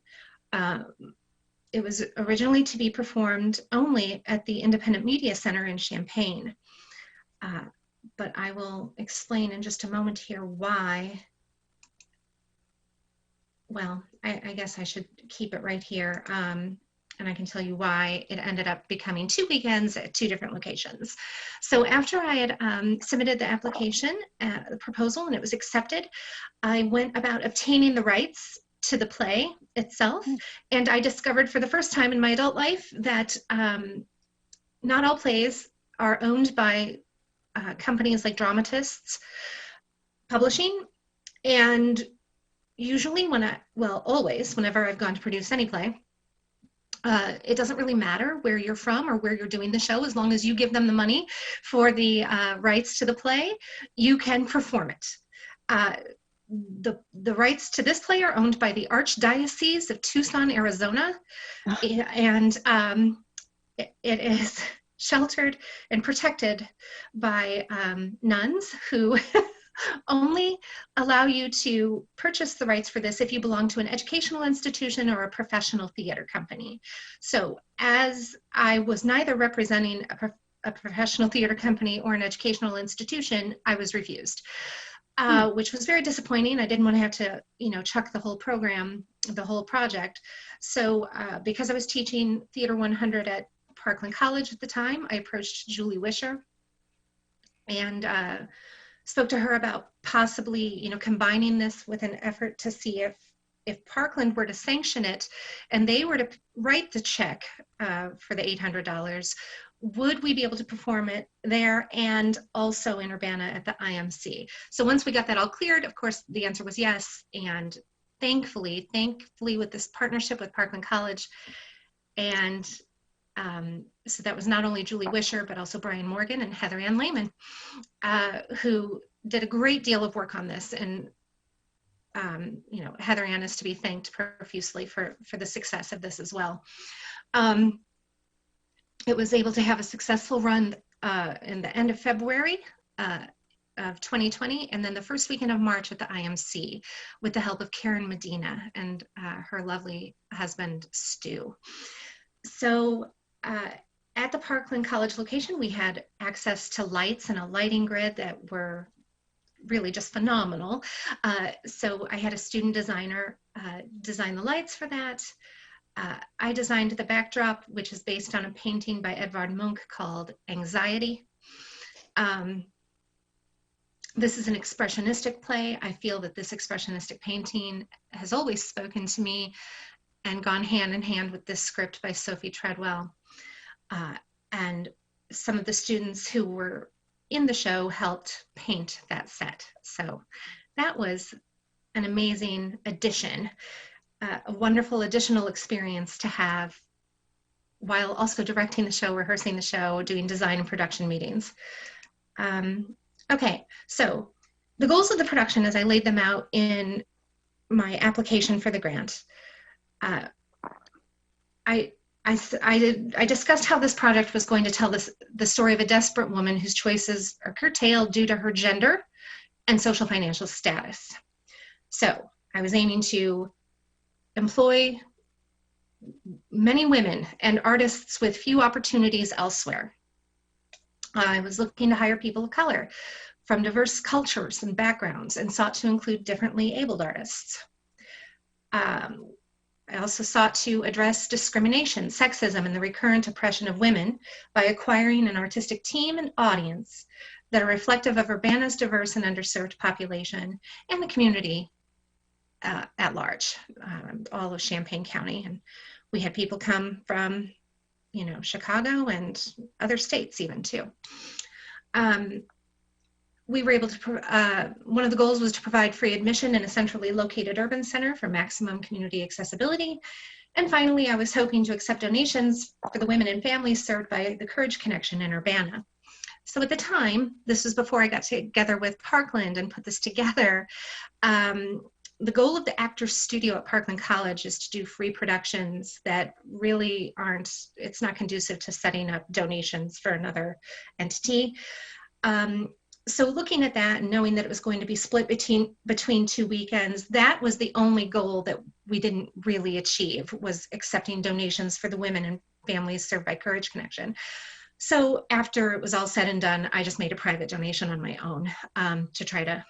It was originally to be performed only at the Independent Media Center in Champaign. But I will explain in just a moment here why. Well, I guess I should keep it right here. And I can tell you why it ended up becoming 2 weekends at 2 different locations. So after I had submitted the application, the proposal, and it was accepted, I went about obtaining the rights to the play itself. And I discovered for the first time in my adult life that not all plays are owned by companies like Dramatists Publishing, and usually always, whenever I've gone to produce any play, it doesn't really matter where you're from or where you're doing the show, as long as you give them the money for the rights to the play, you can perform it. The rights to this play are owned by the Archdiocese of Tucson, Arizona, and it is sheltered and protected by nuns who only allow you to purchase the rights for this if you belong to an educational institution or a professional theater company. So as I was neither representing a professional theater company or an educational institution, I was refused, which was very disappointing. I didn't want to have to, chuck the whole program, the whole project. So because I was teaching Theater 100 at Parkland College at the time, I approached Julie Wisher and spoke to her about possibly, combining this with an effort to see if Parkland were to sanction it and they were to write the check for the $800, would we be able to perform it there and also in Urbana at the IMC? So once we got that all cleared, of course, the answer was yes. And thankfully with this partnership with Parkland College, and so that was not only Julie Wisher, but also Brian Morgan and Heather Ann Lehman, who did a great deal of work on this. And, Heather Ann is to be thanked profusely for the success of this as well. It was able to have a successful run in the end of February of 2020, and then the first weekend of March at the IMC with the help of Karen Medina and her lovely husband, Stu. So at the Parkland College location, we had access to lights and a lighting grid that were really just phenomenal. So I had a student designer design the lights for that. I designed the backdrop, which is based on a painting by Edvard Munch called Anxiety. This is an expressionistic play. I feel that this expressionistic painting has always spoken to me and gone hand in hand with this script by Sophie Treadwell. And some of the students who were in the show helped paint that set. So that was an amazing addition, a wonderful additional experience to have while also directing the show, rehearsing the show, doing design and production meetings. Okay, so the goals of the production as I laid them out in my application for the grant. I discussed how this project was going to tell the story of a desperate woman whose choices are curtailed due to her gender and social financial status. So I was aiming to employ many women and artists with few opportunities elsewhere. I was looking to hire people of color from diverse cultures and backgrounds and sought to include differently abled artists. I also sought to address discrimination, sexism, and the recurrent oppression of women by acquiring an artistic team and audience that are reflective of Urbana's diverse and underserved population and the community at large, all of Champaign County. And we had people come from, Chicago and other states even too. We were able to, one of the goals was to provide free admission in a centrally located urban center for maximum community accessibility. And finally, I was hoping to accept donations for the women and families served by the Courage Connection in Urbana. So at the time, this was before I got together with Parkland and put this together, the goal of the Actors Studio at Parkland College is to do free productions that really it's not conducive to setting up donations for another entity. So looking at that and knowing that it was going to be split between 2 weekends, that was the only goal that we didn't really achieve, was accepting donations for the women and families served by Courage Connection. So after it was all said and done, I just made a private donation on my own to try to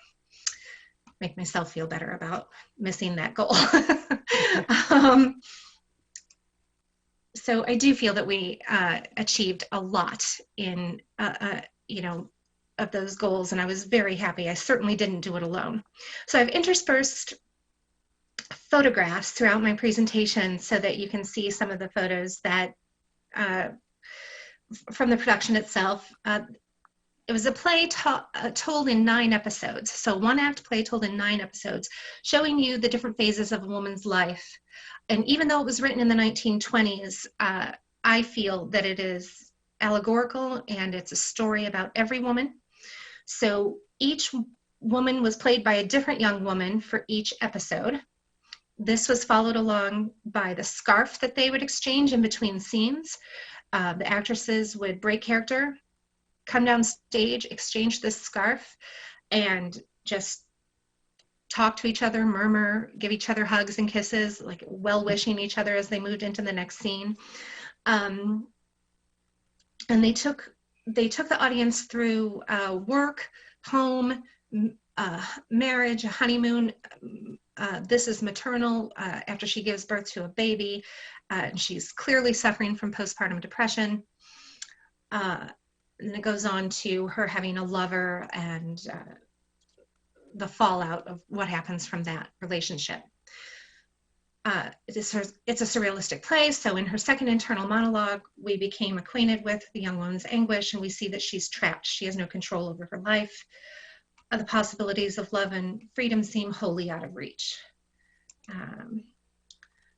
make myself feel better about missing that goal. So I do feel that we achieved a lot in, of those goals, and I was very happy. I certainly didn't do it alone. So I've interspersed photographs throughout my presentation so that you can see some of the photos that from the production itself. It was a play told in 9 episodes. So 1-act play told in 9 episodes, showing you the different phases of a woman's life. And even though it was written in the 1920s, I feel that it is allegorical and it's a story about every woman. So each woman was played by a different young woman for each episode. This was followed along by the scarf that they would exchange in between scenes. The actresses would break character, come down stage, exchange this scarf, and just talk to each other, murmur, give each other hugs and kisses, like well-wishing each other as they moved into the next scene. And they took the audience through work, home, marriage, a honeymoon. This is maternal after she gives birth to a baby. And she's clearly suffering from postpartum depression. And it goes on to her having a lover and the fallout of what happens from that relationship. It's a surrealistic play, so in her second internal monologue, we became acquainted with the young woman's anguish, and we see that she's trapped. She has no control over her life. The possibilities of love and freedom seem wholly out of reach.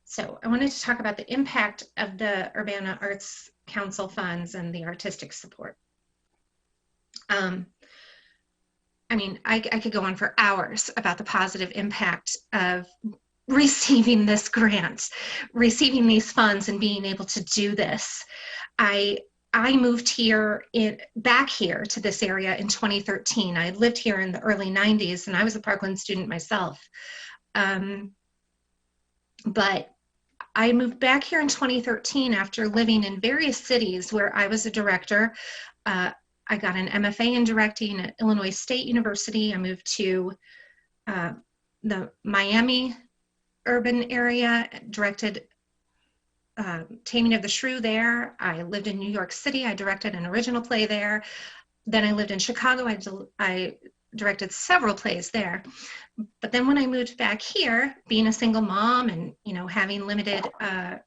So I wanted to talk about the impact of the Urbana Arts Council funds and the artistic support. I mean, I could go on for hours about the positive impact of receiving this grant, receiving these funds and being able to do this. I moved back here to this area in 2013. I lived here in the early 90s and I was a Parkland student myself. But I moved back here in 2013 after living in various cities where I was a director. I got an MFA in directing at Illinois State University. I moved to the Miami urban area, directed Taming of the Shrew there. I lived in New York City. I directed an original play there. Then I lived in Chicago. I directed several plays there. But then when I moved back here, being a single mom and having limited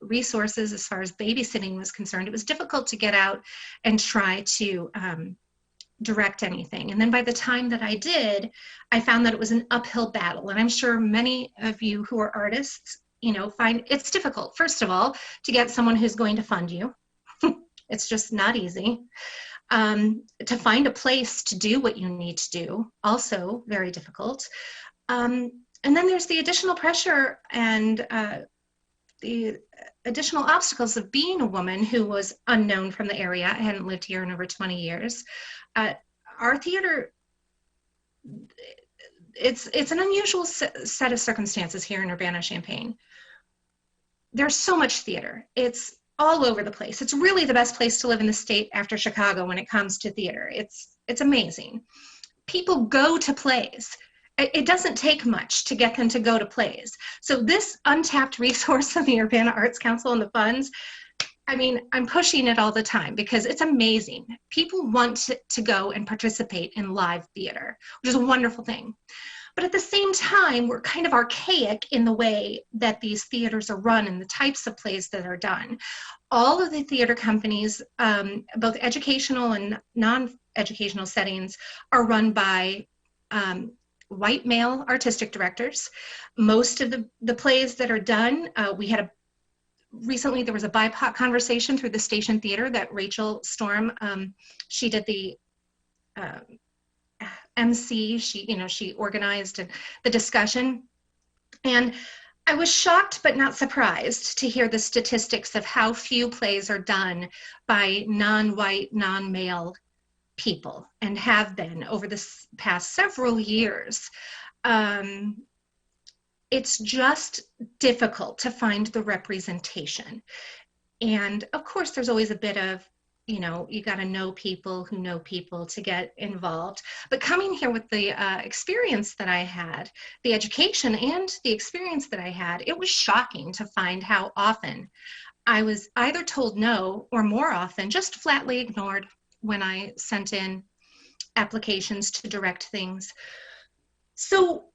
resources as far as babysitting was concerned, it was difficult to get out and try to direct anything. And then by the time that I did, I found that it was an uphill battle. And I'm sure many of you who are artists, find it's difficult, first of all, to get someone who's going to fund you. It's just not easy. To find a place to do what you need to do, also very difficult. And then there's the additional pressure and the additional obstacles of being a woman who was unknown from the area. I hadn't lived here in over 20 years. Our theater, it's an unusual set of circumstances here in Urbana-Champaign. There's so much theater. It's all over the place. It's really the best place to live in the state after Chicago when it comes to theater. It's amazing. People go to plays. It doesn't take much to get them to go to plays. So this untapped resource of the Urbana Arts Council and the funds, I mean, I'm pushing it all the time because it's amazing. People want to go and participate in live theater, which is a wonderful thing. But at the same time, we're kind of archaic in the way that these theaters are run and the types of plays that are done. All of the theater companies, both educational and non-educational settings, are run by white male artistic directors. Most of the plays that are done, recently there was a BIPOC conversation through the Station Theater that Rachel Storm, she did the MC, she organized the discussion. And I was shocked but not surprised to hear the statistics of how few plays are done by non-white, non-male people and have been over the past several years. It's just difficult to find the representation. And of course, there's always a bit of, you got to know people who know people to get involved. But coming here with the experience that I had, the education and the experience that I had, it was shocking to find how often I was either told no or more often just flatly ignored when I sent in applications to direct things. So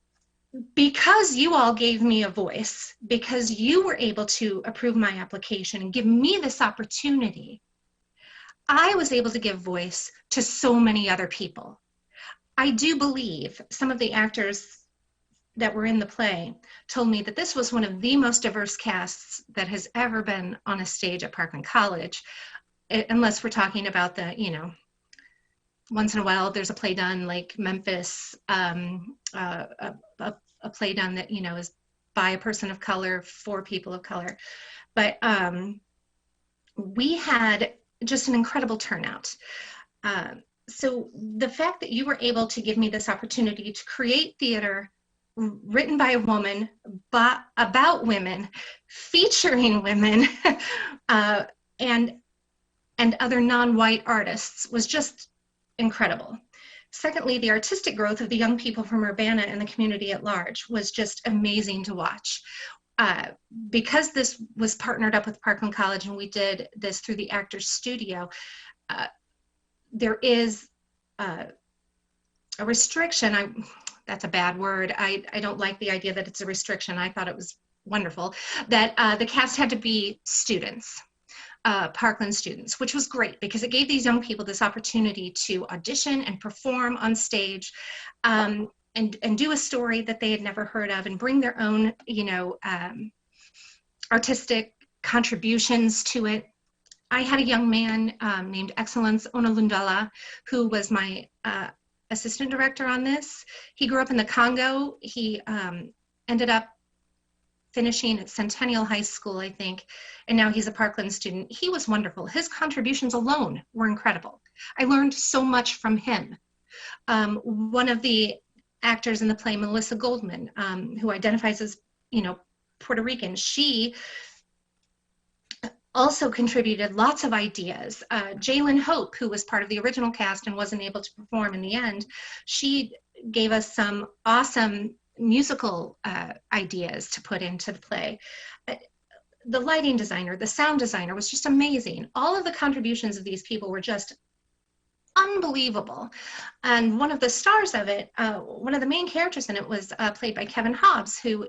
because you all gave me a voice, because you were able to approve my application and give me this opportunity, I was able to give voice to so many other people. I do believe some of the actors that were in the play told me that this was one of the most diverse casts that has ever been on a stage at Parkland College, unless we're talking about the, you know, once in a while there's a play done like Memphis, a play done that, you know, is by a person of color for people of color. But we had just an incredible turnout. So the fact that you were able to give me this opportunity to create theater written by a woman, but about women, featuring women, and other non-white artists was just incredible. Secondly, the artistic growth of the young people from Urbana and the community at large was just amazing to watch. Because this was partnered up with Parkland College and we did this through the Actors Studio, there is a restriction. That's a bad word. I don't like the idea that it's a restriction. I thought it was wonderful that the cast had to be students, Parkland students, which was great because it gave these young people this opportunity to audition and perform on stage, and do a story that they had never heard of and bring their own, you know, artistic contributions to it. I had a young man named Excellence Onalundala, who was my assistant director on this. He grew up in the Congo. He ended up finishing at Centennial High School, I think, and now he's a Parkland student. He was wonderful. His contributions alone were incredible. I learned so much from him. One of the actors in the play, Melissa Goldman, who identifies as, you know, Puerto Rican, she also contributed lots of ideas. Jalen Hope, who was part of the original cast and wasn't able to perform in the end, she gave us some awesome musical ideas to put into the play. The lighting designer, the sound designer was just amazing. All of the contributions of these people were just unbelievable. And one of the stars of it, one of the main characters in it was played by Kevin Hobbs, who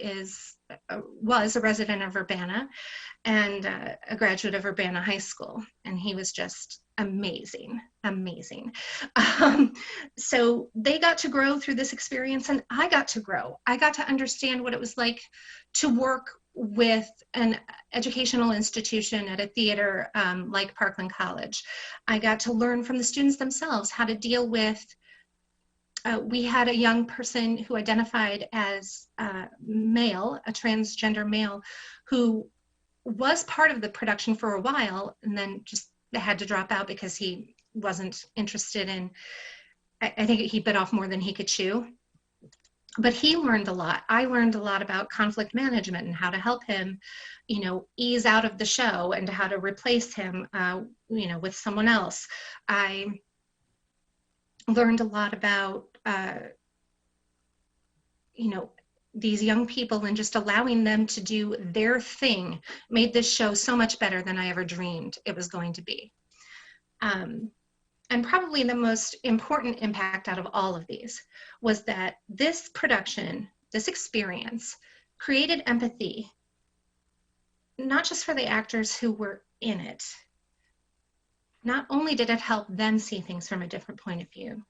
was a resident of Urbana and a graduate of Urbana High School. And he was just amazing, amazing. So they got to grow through this experience and I got to grow. I got to understand what it was like to work with an educational institution at a theater like Parkland College. I got to learn from the students themselves how to deal with, we had a young person who identified as male, a transgender male, who was part of the production for a while and then just had to drop out because he wasn't interested in, I think he bit off more than he could chew. But he learned a lot. I learned a lot about conflict management and how to help him, you know, ease out of the show and how to replace him, you know, with someone else. I learned a lot about, you know, these young people and just allowing them to do their thing made this show so much better than I ever dreamed it was going to be. And probably the most important impact out of all of these was that this production, this experience, created empathy, not just for the actors who were in it. Not only did it help them see things from a different point of view,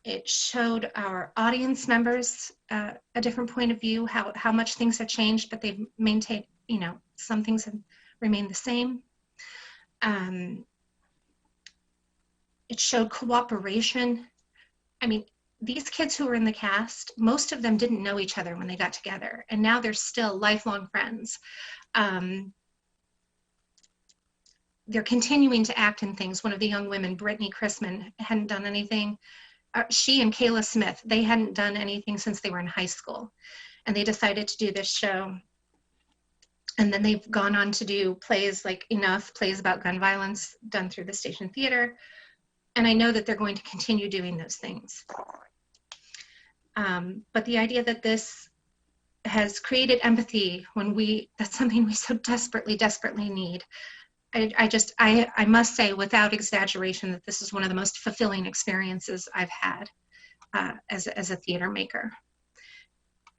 it showed our audience members a different point of view, how much things have changed, but they've maintained, you know, some things have remained the same. It showed cooperation. I mean, these kids who were in the cast, most of them didn't know each other when they got together, and now they're still lifelong friends. They're continuing to act in things. One of the young women, Brittany Chrisman, hadn't done anything. She and Kayla Smith, they hadn't done anything since they were in high school, and they decided to do this show. And then they've gone on to do plays like Enough, plays about gun violence done through the Station Theater. And I know that they're going to continue doing those things. But the idea that this has created empathy when that's something we so desperately, desperately need. I must say without exaggeration that this is one of the most fulfilling experiences I've had as a theater maker.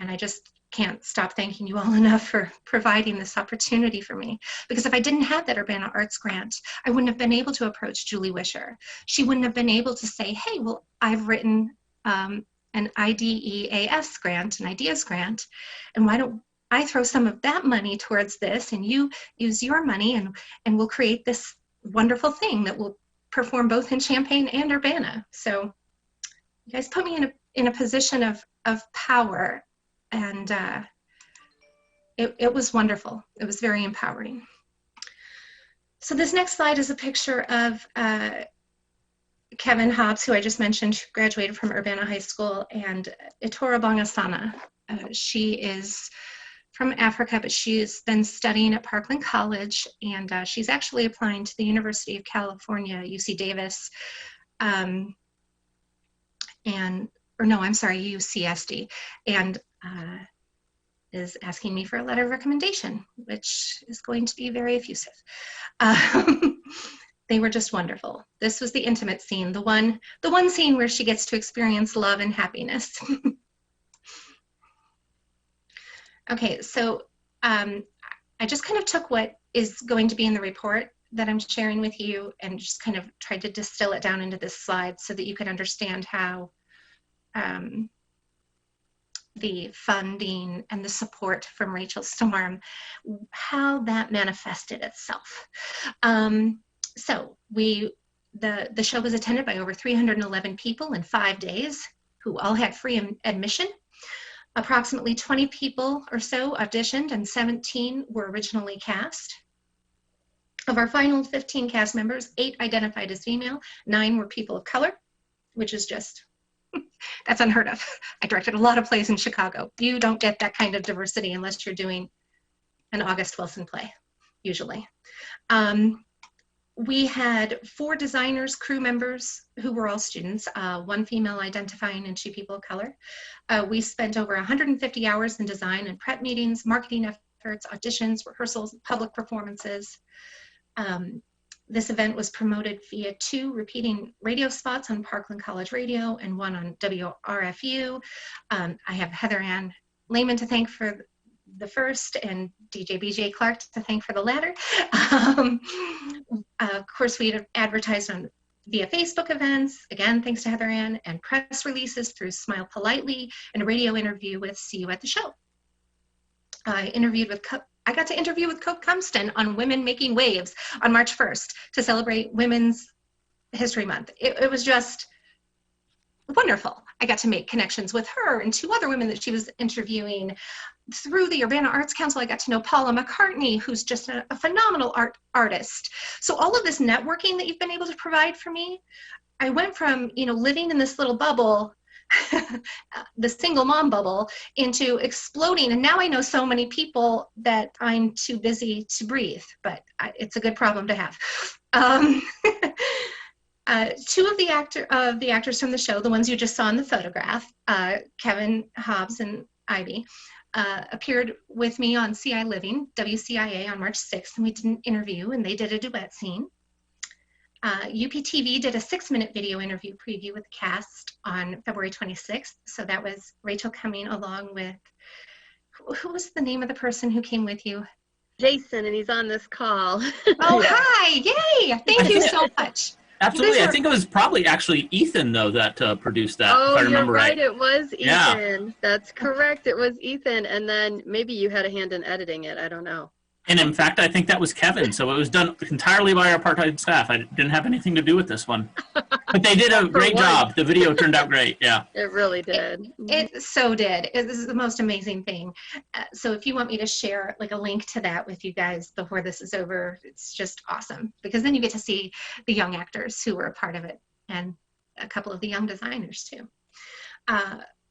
And I just can't stop thanking you all enough for providing this opportunity for me. Because if I didn't have that Urbana Arts grant, I wouldn't have been able to approach Julie Wisher. She wouldn't have been able to say, hey, well, I've written an IDEAS grant, an ideas grant, and why don't I throw some of that money towards this and you use your money and we'll create this wonderful thing that will perform both in Champaign and Urbana. So you guys put me in a position of power, and it was wonderful. It was very empowering. So this next slide is a picture of Kevin Hobbs, who I just mentioned, who graduated from Urbana High School, and Itora Bangasana. She is from Africa, but she's been studying at Parkland College, and she's actually applying to the University of California, UC Davis, UCSD, and is asking me for a letter of recommendation, which is going to be very effusive. They were just wonderful. This was the intimate scene, the one scene where she gets to experience love and happiness. Okay, so I just kind of took what is going to be in the report that I'm sharing with you and just kind of tried to distill it down into this slide so that you could understand how the funding and the support from Rachel Storm, how that manifested itself. So the show was attended by over 311 people in 5 days who all had free admission. Approximately 20 people or so auditioned and 17 were originally cast. Of our final 15 cast members, 8 identified as female, 9 were people of color, which is just, that's unheard of. I directed a lot of plays in Chicago. You don't get that kind of diversity unless you're doing an August Wilson play, usually. We had 4 designers, crew members who were all students, 1 female identifying and 2 people of color. We spent over 150 hours in design and prep meetings, marketing efforts, auditions, rehearsals, public performances. This event was promoted via 2 repeating radio spots on Parkland College Radio and 1 on WRFU. I have Heather Ann Lehman to thank for the first and DJ BJ Clark to thank for the latter. Of course, we had advertised via Facebook events, again, thanks to Heather Ann, and press releases through Smile Politely and a radio interview with See You at the Show. I got to interview with Cope Cumston on Women Making Waves on March 1st to celebrate Women's History Month. It was just wonderful. I got to make connections with her and 2 other women that she was interviewing. Through the Urbana Arts Council, I got to know Paula McCartney, who's just a phenomenal artist. So all of this networking that you've been able to provide for me, I went from, living in this little bubble, the single mom bubble, into exploding. And now I know so many people that I'm too busy to breathe, but it's a good problem to have. 2 of the actors from the show, the ones you just saw in the photograph, Kevin Hobbs and Ivy, appeared with me on CI Living, WCIA, on March 6th, and we did an interview, and they did a duet scene. UPTV did a 6-minute video interview preview with the cast on February 26th. So that was Rachel coming along with, who was the name of the person who came with you? Jason, and he's on this call. Oh, yeah. Hi, yay, thank you so much. Absolutely. I think it was probably actually Ethan, though, that produced that, oh, if I remember you're right. right. It was Ethan. Yeah. That's correct. It was Ethan. And then maybe you had a hand in editing it. I don't know. And in fact, I think that was Kevin. So it was done entirely by our part-time staff. I didn't have anything to do with this one. But they did a great job. The video turned out great. Yeah. It really did. It so did. This is the most amazing thing. So if you want me to share like a link to that with you guys before this is over, it's just awesome. Because then you get to see the young actors who were a part of it and a couple of the young designers too.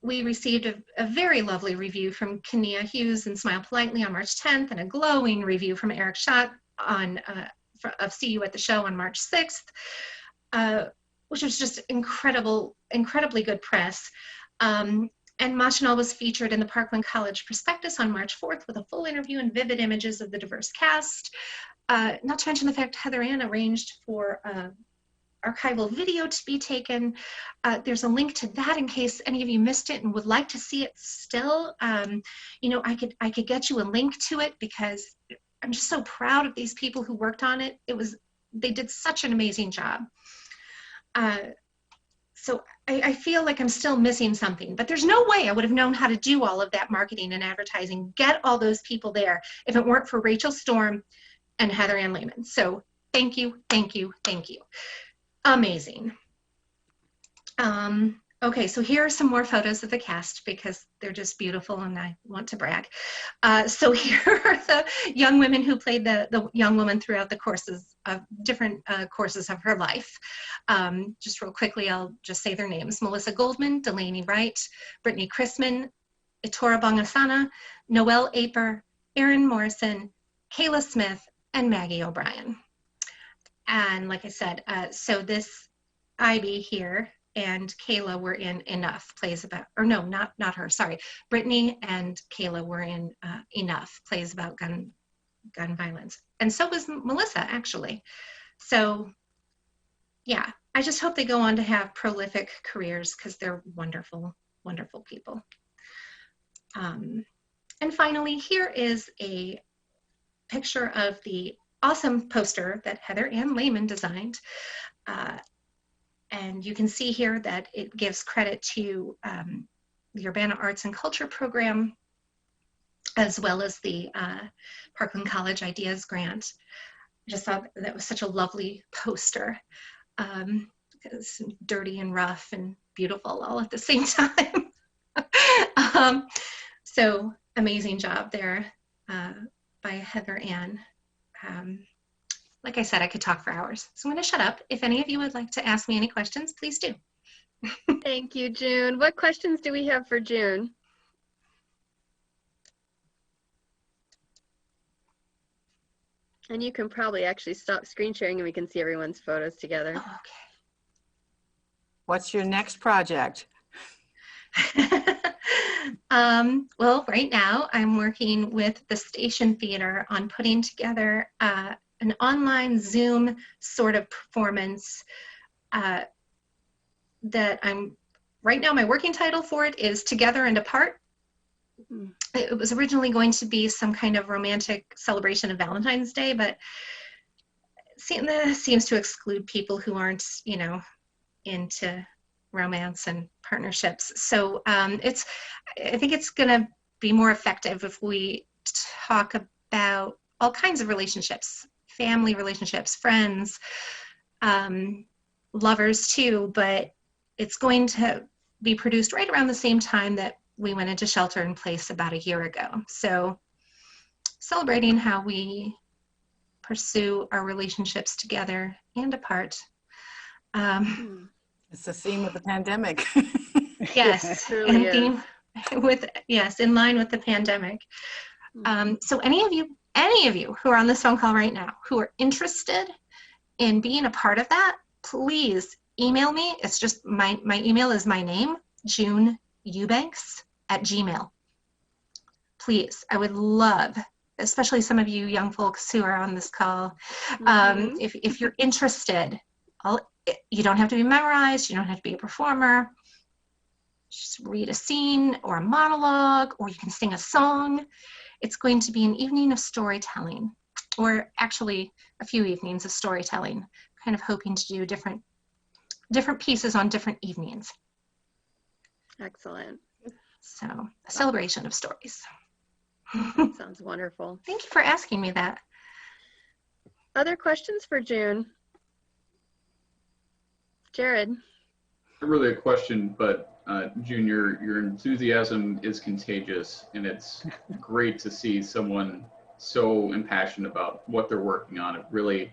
We received a very lovely review from Kenia Hughes and Smile Politely on March 10th, and a glowing review from Eric Schott of See You at the Show on March 6th, which was just incredibly good press. And Machinal was featured in the Parkland College Prospectus on March 4th with a full interview and vivid images of the diverse cast. Not to mention the fact Heather Ann arranged for archival video to be taken. There's a link to that in case any of you missed it and would like to see it still. You know, I could get you a link to it because I'm just so proud of these people who worked on it. They did such an amazing job. So I feel like I'm still missing something, but there's no way I would have known how to do all of that marketing and advertising, get all those people there if it weren't for Rachel Storm and Heather Ann Lehman. So thank you, thank you, thank you. Amazing. Okay, so here are some more photos of the cast because they're just beautiful and I want to brag. So here are the young women who played the young woman throughout the courses of different courses of her life. Just real quickly, I'll just say their names. Melissa Goldman, Delaney Wright, Brittany Chrisman, Itora Bongasana, Noelle Aper, Erin Morrison, Kayla Smith, and Maggie O'Brien. And like I said, so this Ivy here and Kayla were in Enough, plays about, or no, not her, sorry. Brittany and Kayla were in Enough, plays about gun violence. And so was Melissa, actually. So yeah, I just hope they go on to have prolific careers because they're wonderful, wonderful people. And finally, here is a picture of the awesome poster that Heather Ann Lehman designed. And you can see here that it gives credit to the Urbana Arts and Culture Program, as well as the Parkland College Ideas Grant. I just thought that was such a lovely poster. It's dirty and rough and beautiful all at the same time. So amazing job there by Heather Ann. Like I said, I could talk for hours, so I'm going to shut up. If any of you would like to ask me any questions, please do. Thank you, June. What questions do we have for June? And you can probably actually stop screen sharing and we can see everyone's photos together. Oh, okay. What's your next project? Well, right now I'm working with the Station Theater on putting together an online Zoom sort of performance that right now my working title for it is Together and Apart. It was originally going to be some kind of romantic celebration of Valentine's Day, but seems to exclude people who aren't, you know, into romance and partnerships. So I think it's gonna be more effective if we talk about all kinds of relationships, family relationships, friends, lovers too, but it's going to be produced right around the same time that we went into shelter in place about a year ago. So celebrating how we pursue our relationships together and apart. It's the theme of the pandemic. Yes, Really in line with the pandemic. So any of you who are on this phone call right now who are interested in being a part of that, please email me. It's just my email is my name, June Eubanks @gmail. Please, I would love, especially some of you young folks who are on this call, if you're interested, you don't have to be memorized, you don't have to be a performer. Just read a scene or a monologue, or you can sing a song. It's going to be an evening of storytelling, or actually a few evenings of storytelling, kind of hoping to do different pieces on different evenings. Excellent. So a celebration of stories. Sounds wonderful. Thank you for asking me that. Other questions for June? Jared. Not really a question, but June, your enthusiasm is contagious, and it's great to see someone so impassioned about what they're working on. It really,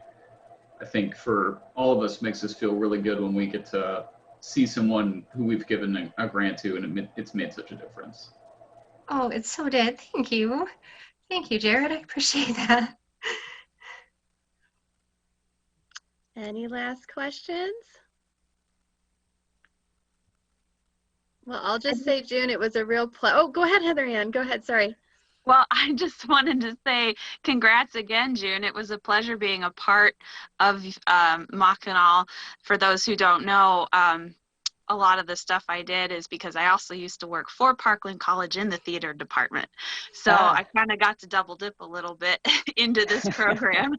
I think, for all of us, makes us feel really good when we get to see someone who we've given a grant to, and it's made such a difference. Oh, it so did. Thank you. Thank you, Jared. I appreciate that. Any last questions? Well, I'll just say, June, it was a real pleasure. Oh, go ahead, Heather Ann. Go ahead. Sorry. Well, I just wanted to say congrats again, June. It was a pleasure being a part of Mackinac. For those who don't know, a lot of the stuff I did is because I also used to work for Parkland College in the theater department. So I kind of got to double dip a little bit into this program.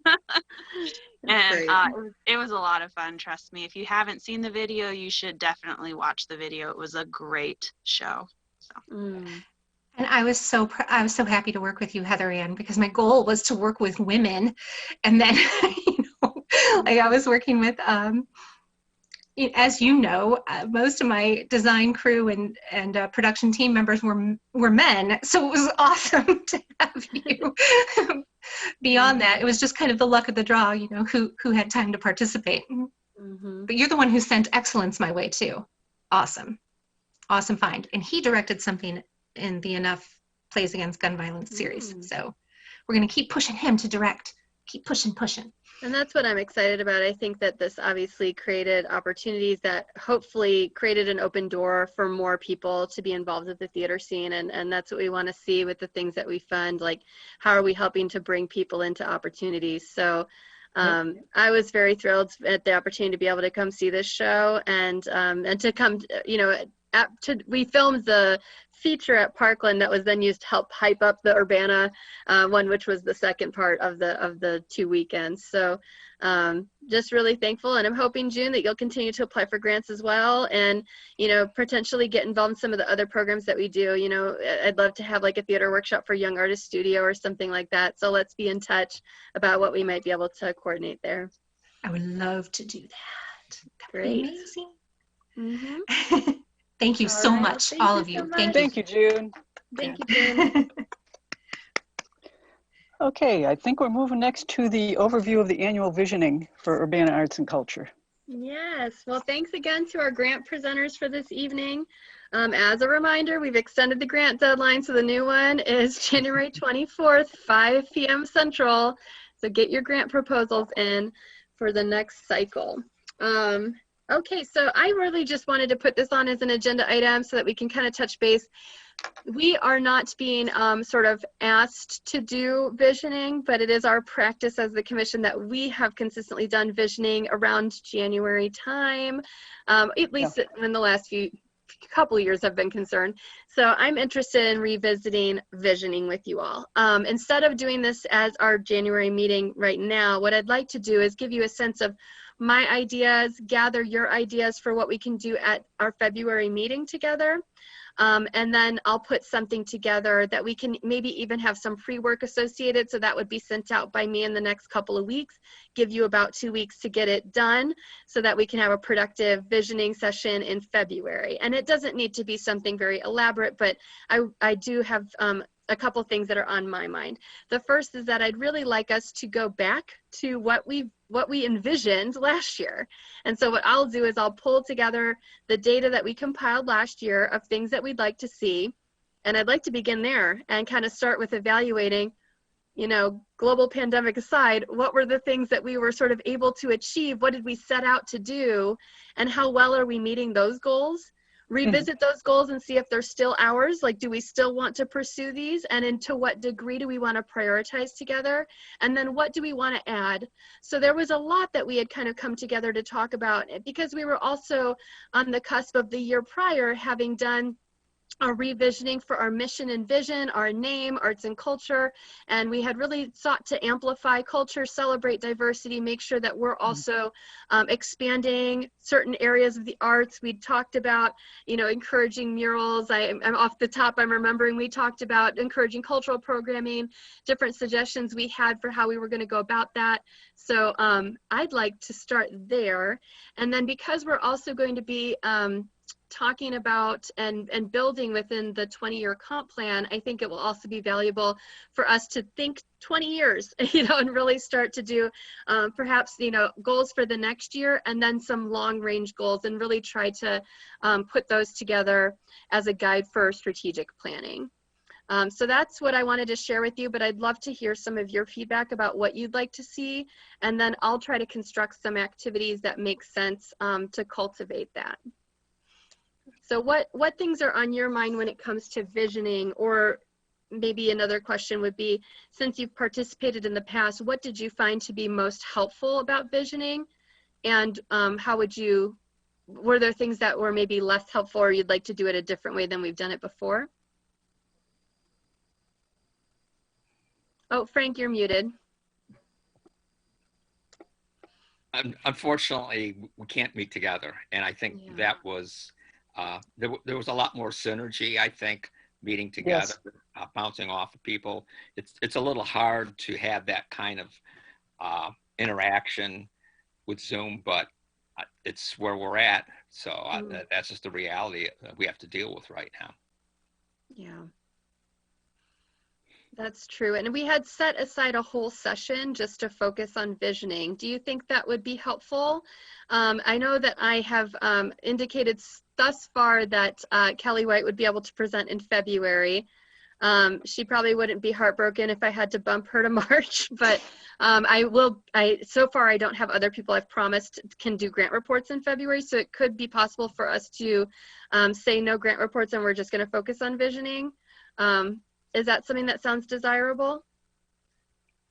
And it was a lot of fun, trust me. If you haven't seen the video, you should definitely watch the video. It was a great show. So. And I was so happy to work with you, Heather Ann, because my goal was to work with women, and then like I was working with as you know, most of my design crew and production team members were men, so it was awesome to have you. Beyond that, it was just kind of the luck of the draw, who had time to participate. But you're the one who sent excellence my way too. Awesome find. And he directed something in the Enough Plays Against Gun Violence series, so we're going to keep pushing him to direct. Keep pushing. And that's what I'm excited about. I think that this obviously created opportunities that hopefully created an open door for more people to be involved with the theater scene. And that's what we want to see with the things that we fund, like how are we helping to bring people into opportunities. So I was very thrilled at the opportunity to be able to come see this show and to come, we filmed the feature at Parkland that was then used to help hype up the Urbana one, which was the second part of the 2 weekends. So just really thankful, and I'm hoping, June, that you'll continue to apply for grants as well, and potentially get involved in some of the other programs that we do. I'd love to have like a theater workshop for Young Artist Studio or something like that. So let's be in touch about what we might be able to coordinate there. I would love to do that. Great. Amazing. Thank you so much, all of you. Thank you, June. Thank you, June. Okay, I think we're moving next to the overview of the annual visioning for Urbana Arts and Culture. Yes, well, thanks again to our grant presenters for this evening. As a reminder, we've extended the grant deadline, so the new one is January 24th, 5 p.m. Central. So get your grant proposals in for the next cycle. Okay, so I really just wanted to put this on as an agenda item so that we can kind of touch base. We are not being sort of asked to do visioning, but it is our practice as the commission that we have consistently done visioning around January time, at least in the last couple of years I've been concerned. So I'm interested in revisiting visioning with you all. Instead of doing this as our January meeting right now, what I'd like to do is give you a sense of my ideas, gather your ideas for what we can do at our February meeting together. And then I'll put something together that we can maybe even have some pre-work associated. So that would be sent out by me in the next couple of weeks, give you about 2 weeks to get it done so that we can have a productive visioning session in February. And it doesn't need to be something very elaborate, but I do have a couple things that are on my mind. The first is that I'd really like us to go back to what we envisioned last year. And so what I'll do is I'll pull together the data that we compiled last year of things that we'd like to see. And I'd like to begin there and kind of start with evaluating, global pandemic aside, what were the things that we were sort of able to achieve? What did we set out to do? And how well are we meeting those goals? Revisit those goals and see if they're still ours. Like, do we still want to pursue these? And to what degree do we want to prioritize together? And then what do we want to add? So there was a lot that we had kind of come together to talk about, because we were also on the cusp of the year prior having done a revisioning for our mission and vision, our name, arts and culture, and we had really sought to amplify culture, celebrate diversity, make sure that we're also expanding certain areas of the arts. We talked about, encouraging murals. I'm off the top, I'm remembering we talked about encouraging cultural programming, different suggestions we had for how we were going to go about that. So I'd like to start there. And then because we're also going to be talking about and building within the 20-year comp plan, I think it will also be valuable for us to think 20 years, and really start to do perhaps, goals for the next year and then some long range goals, and really try to put those together as a guide for strategic planning. So that's what I wanted to share with you, but I'd love to hear some of your feedback about what you'd like to see, and then I'll try to construct some activities that make sense to cultivate that. So what things are on your mind when it comes to visioning, or maybe another question would be, since you've participated in the past, what did you find to be most helpful about visioning? And how would you, were there things that were maybe less helpful or you'd like to do it a different way than we've done it before? Oh, Frank, you're muted. Unfortunately, we can't meet together. And I think Yeah. that was, there was a lot more synergy, I think, meeting together, bouncing off of people. It's a little hard to have that kind of interaction with Zoom, but it's where we're at. So that's just the reality that we have to deal with right now. Yeah. That's true. And we had set aside a whole session just to focus on visioning. Do you think that would be helpful? I know that I have indicated thus far that Kelly White would be able to present in February. She probably wouldn't be heartbroken if I had to bump her to March, but so far I don't have other people I've promised can do grant reports in February. So it could be possible for us to say no grant reports and we're just going to focus on visioning. Is that something that sounds desirable?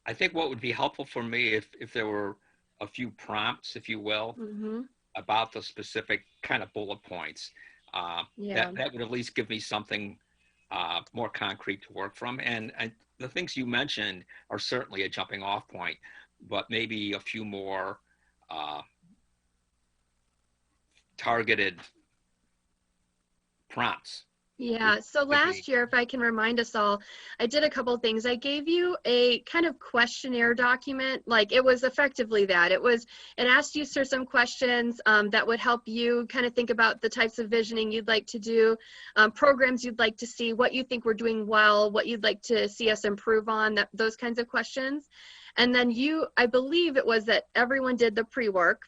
I think what would be helpful for me if there were a few prompts, if you will, about the specific kind of bullet points. That would at least give me something more concrete to work from. And the things you mentioned are certainly a jumping off point, but maybe a few more targeted prompts. Yeah, so last year, if I can remind us all, I did a couple of things. I gave you a kind of questionnaire document, like it was effectively that. It asked you some questions that would help you kind of think about the types of visioning you'd like to do, programs you'd like to see, what you think we're doing well, what you'd like to see us improve on, those kinds of questions. And then I believe it was that everyone did the pre-work.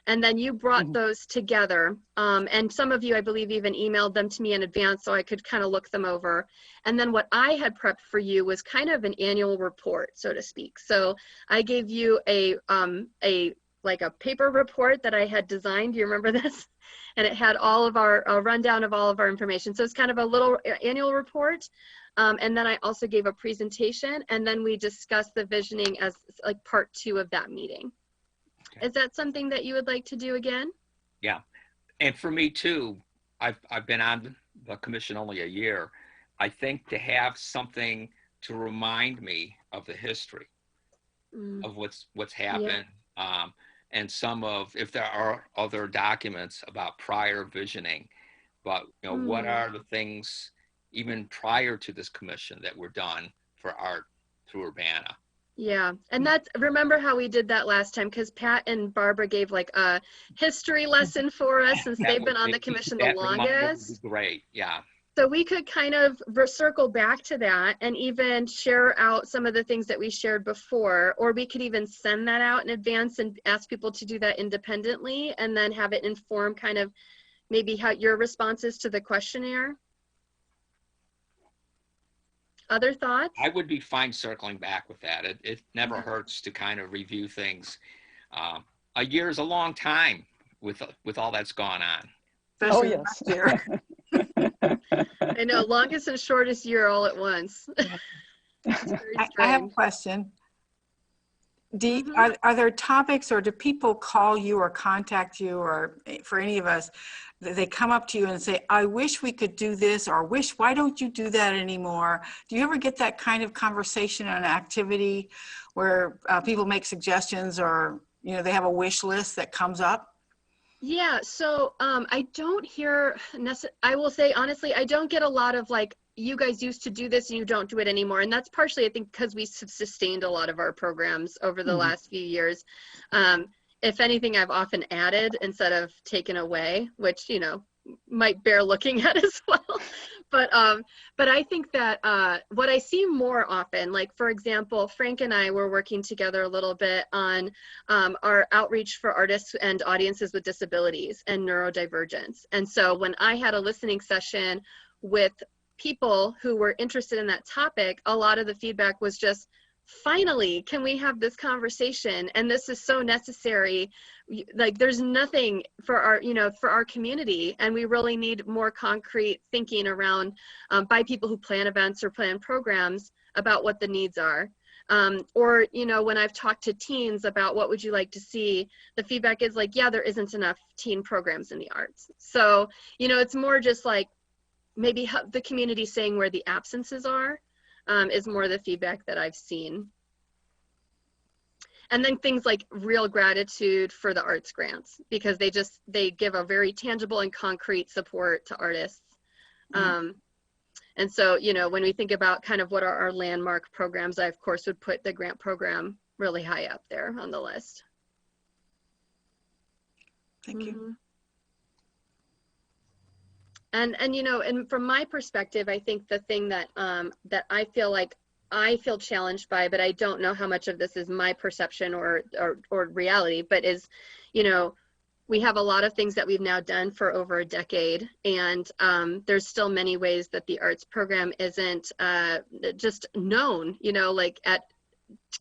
And then you brought those together. And some of you, I believe, even emailed them to me in advance so I could kind of look them over. And then what I had prepped for you was kind of an annual report, so to speak. So I gave you a paper report that I had designed. Do you remember this? And it had all of a rundown of all of our information. So it's kind of a little annual report. And then I also gave a presentation, and then we discussed the visioning as like part 2 of that meeting. Is that something that you would like to do again? Yeah. And for me too, I've been on the commission only a year. I think to have something to remind me of the history of what's happened, and if there are other documents about prior visioning, but what are the things even prior to this commission that were done for art through Urbana? Yeah, and remember how we did that last time, because Pat and Barbara gave like a history lesson for us since they've been on the commission the longest. Would be great, yeah. So we could kind of circle back to that and even share out some of the things that we shared before, or we could even send that out in advance and ask people to do that independently and then have it inform kind of maybe how your responses to the questionnaire. Other thoughts? I would be fine circling back with that. It never hurts to kind of review things. A year is a long time with all that's gone on. Especially last year. I know, longest and shortest year all at once. I have a question. Are there topics, or do people call you or contact you, or for any of us, they come up to you and say, I wish we could do this, or why don't you do that anymore? Do you ever get that kind of conversation and activity where people make suggestions, or they have a wish list that comes up? Yeah, so I don't hear, I will say honestly, I don't get a lot of like, you guys used to do this and you don't do it anymore. And that's partially, I think, because we sustained a lot of our programs over the last few years. If anything, I've often added instead of taken away, which, might bear looking at as well. But I think that what I see more often, like for example, Frank and I were working together a little bit on our outreach for artists and audiences with disabilities and neurodivergence. And so when I had a listening session with people who were interested in that topic, a lot of the feedback was just, finally, can we have this conversation? And this is so necessary. Like, there's nothing for our, for our community, and we really need more concrete thinking around by people who plan events or plan programs about what the needs are. Or, when I've talked to teens about what would you like to see, the feedback is like, yeah, there isn't enough teen programs in the arts. So, it's more just like maybe the community saying where the absences are. Is more the feedback that I've seen. And then things like real gratitude for the arts grants, because they give a very tangible and concrete support to artists. And so, when we think about kind of what are our landmark programs, I of course would put the grant program really high up there on the list. Thank you. And from my perspective, I think the thing that that I feel challenged by, but I don't know how much of this is my perception or reality, but is, we have a lot of things that we've now done for over a decade, and there's still many ways that the arts program isn't just known, like at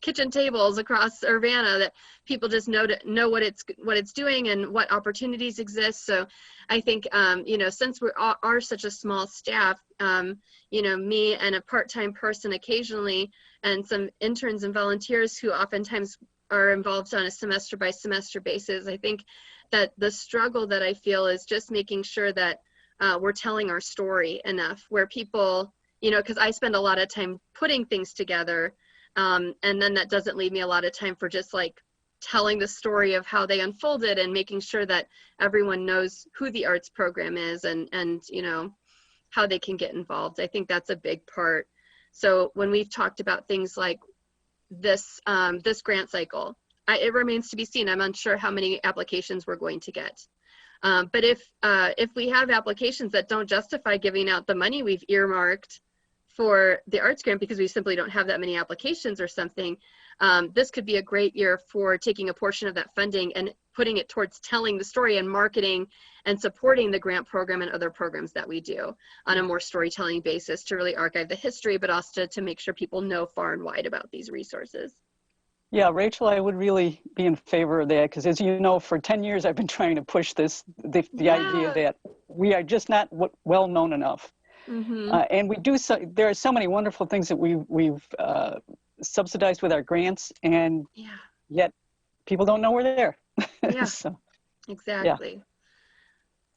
kitchen tables across Urbana, that people just know what it's doing and what opportunities exist. So I think since we are such a small staff, me and a part-time person occasionally, and some interns and volunteers who oftentimes are involved on a semester by semester basis, I think that the struggle that I feel is just making sure that we're telling our story enough, where people, because I spend a lot of time putting things together. And then that doesn't leave me a lot of time for just like telling the story of how they unfolded and making sure that everyone knows who the arts program is and how they can get involved. I think that's a big part. So when we've talked about things like this grant cycle, it remains to be seen. I'm unsure how many applications we're going to get. But if we have applications that don't justify giving out the money we've earmarked for the arts grant because we simply don't have that many applications or something, this could be a great year for taking a portion of that funding and putting it towards telling the story and marketing and supporting the grant program and other programs that we do on a more storytelling basis to really archive the history, but also to make sure people know far and wide about these resources. Yeah, Rachel, I would really be in favor of that, because as you know, for 10 years, I've been trying to push the idea that we are just not well known enough. And we do there are so many wonderful things that we've subsidized with our grants, and yet people don't know we're there. Yeah, so, exactly. Yeah.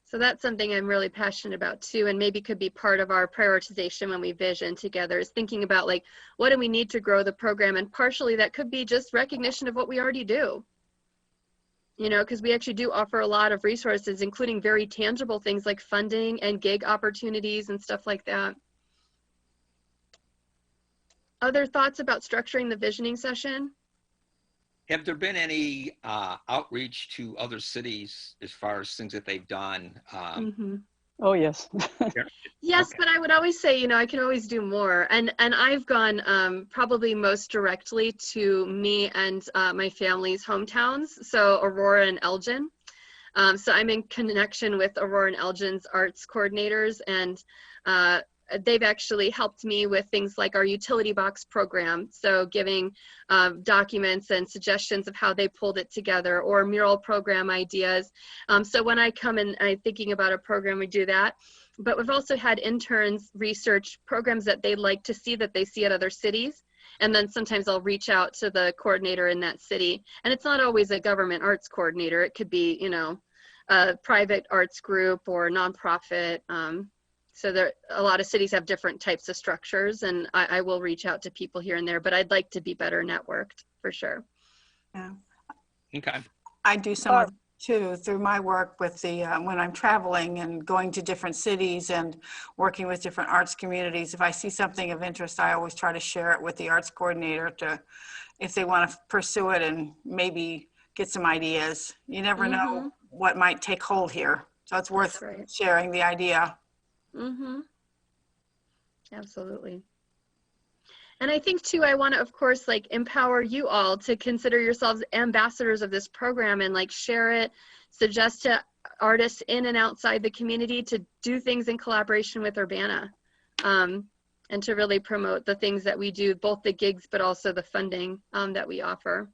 So that's something I'm really passionate about too, and maybe could be part of our prioritization when we vision together, is thinking about like, what do we need to grow the program? And partially that could be just recognition of what we already do. Because we actually do offer a lot of resources, including very tangible things like funding and gig opportunities and stuff like that. Other thoughts about structuring the visioning session? Have there been any outreach to other cities as far as things that they've done? Oh, yes. Yes, Okay. but I would always say, I can always do more. And I've gone probably most directly to me and my family's hometowns, so Aurora and Elgin. So I'm in connection with Aurora and Elgin's arts coordinators, and they've actually helped me with things like our utility box program. So giving documents and suggestions of how they pulled it together, or mural program ideas. So when I come and I'm thinking about a program, we do that. But we've also had interns research programs that they'd like to see that they see at other cities. And then sometimes I'll reach out to the coordinator in that city. And it's not always a government arts coordinator. It could be, a private arts group or nonprofit. So there, a lot of cities have different types of structures, and I will reach out to people here and there, but I'd like to be better networked for sure. Yeah. Okay. I do some of it too through my work with the, when I'm traveling and going to different cities and working with different arts communities. If I see something of interest, I always try to share it with the arts coordinator if they want to pursue it and maybe get some ideas. You never know what might take hold here. So it's worth sharing the idea. Absolutely. And I think too, I want to, of course, like empower you all to consider yourselves ambassadors of this program and like share it, suggest to artists in and outside the community to do things in collaboration with Urbana. and to really promote the things that we do, both the gigs, but also the funding that we offer.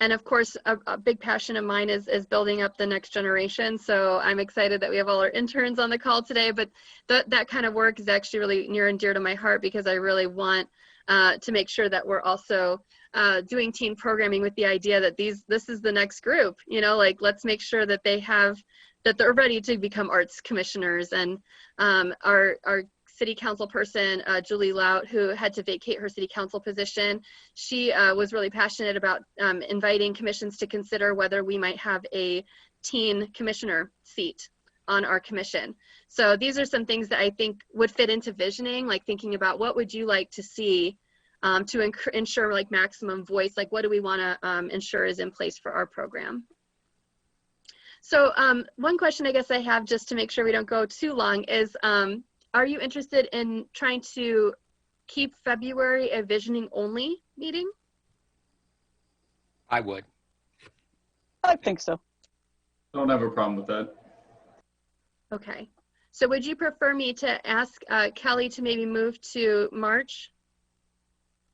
And of course, a big passion of mine is building up the next generation. So I'm excited that we have all our interns on the call today, but that kind of work is actually really near and dear to my heart, because I really want to make sure that we're also doing teen programming with the idea that this is the next group, you know, like, let's make sure that they're ready to become arts commissioners. And our city council person, Julie Lout, who had to vacate her city council position, she was really passionate about inviting commissions to consider whether we might have a teen commissioner seat on our commission. So these are some things that I think would fit into visioning, like thinking about what would you like to see to ensure like maximum voice, like what do we want to ensure is in place for our program. So one question I guess I have, just to make sure we don't go too long, is are you interested in trying to keep February a visioning only meeting? I would. I think so. I don't have a problem with that. Okay. So would you prefer me to ask Kelly to maybe move to March?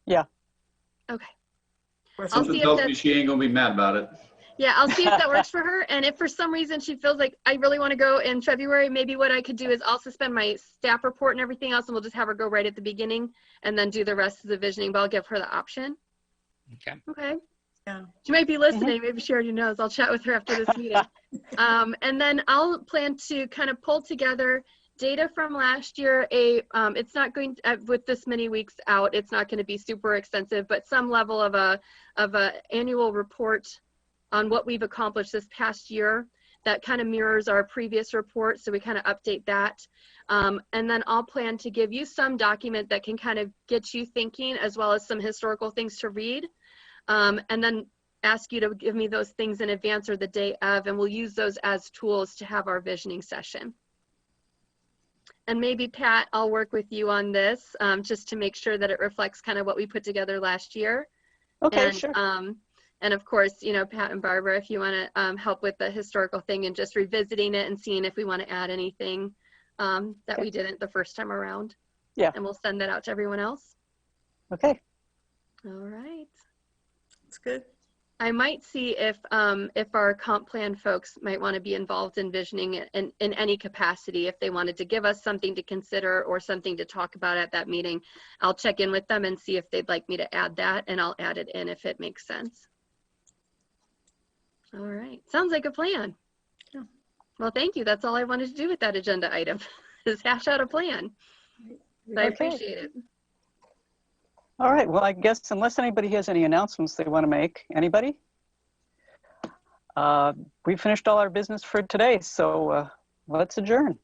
Yeah. Okay. I'll Something see if tells me that's, she ain't gonna be mad about it. yeah, I'll see if that works for her. And if for some reason she feels like I really want to go in February, maybe what I could do is I'll suspend my staff report and everything else, and we'll just have her go right at the beginning and then do the rest of the visioning, but I'll give her the option. Okay. Okay. Yeah. She might be listening. Maybe she already knows. I'll chat with her after this meeting. And then I'll plan to kind of pull together data from last year. It's not going to, with this many weeks out, it's not going to be super extensive, but some level of a annual report on what we've accomplished this past year that kind of mirrors our previous report. So we kind of update that. And then I'll plan to give you some document that can kind of get you thinking, as well as some historical things to read. And then ask you to give me those things in advance or the day of, and we'll use those as tools to have our visioning session. And maybe Pat, I'll work with you on this just to make sure that it reflects kind of what we put together last year. Okay, And, sure. and of course, you know, Pat and Barbara, if you want to help with the historical thing and just revisiting it and seeing if we want to add anything that we didn't the first time around. Yeah. And we'll send that out to everyone else. Okay. All right. That's good. I might see if our comp plan folks might want to be involved in visioning in any capacity. If they wanted to give us something to consider or something to talk about at that meeting, I'll check in with them and see if they'd like me to add that, and I'll add it in if it makes sense. All right, sounds like a plan. Yeah. Well, thank you. That's all I wanted to do with that agenda item, is hash out a plan. I appreciate it. All right. Well, I guess unless anybody has any announcements they want to make, anybody? We finished all our business for today, so let's adjourn.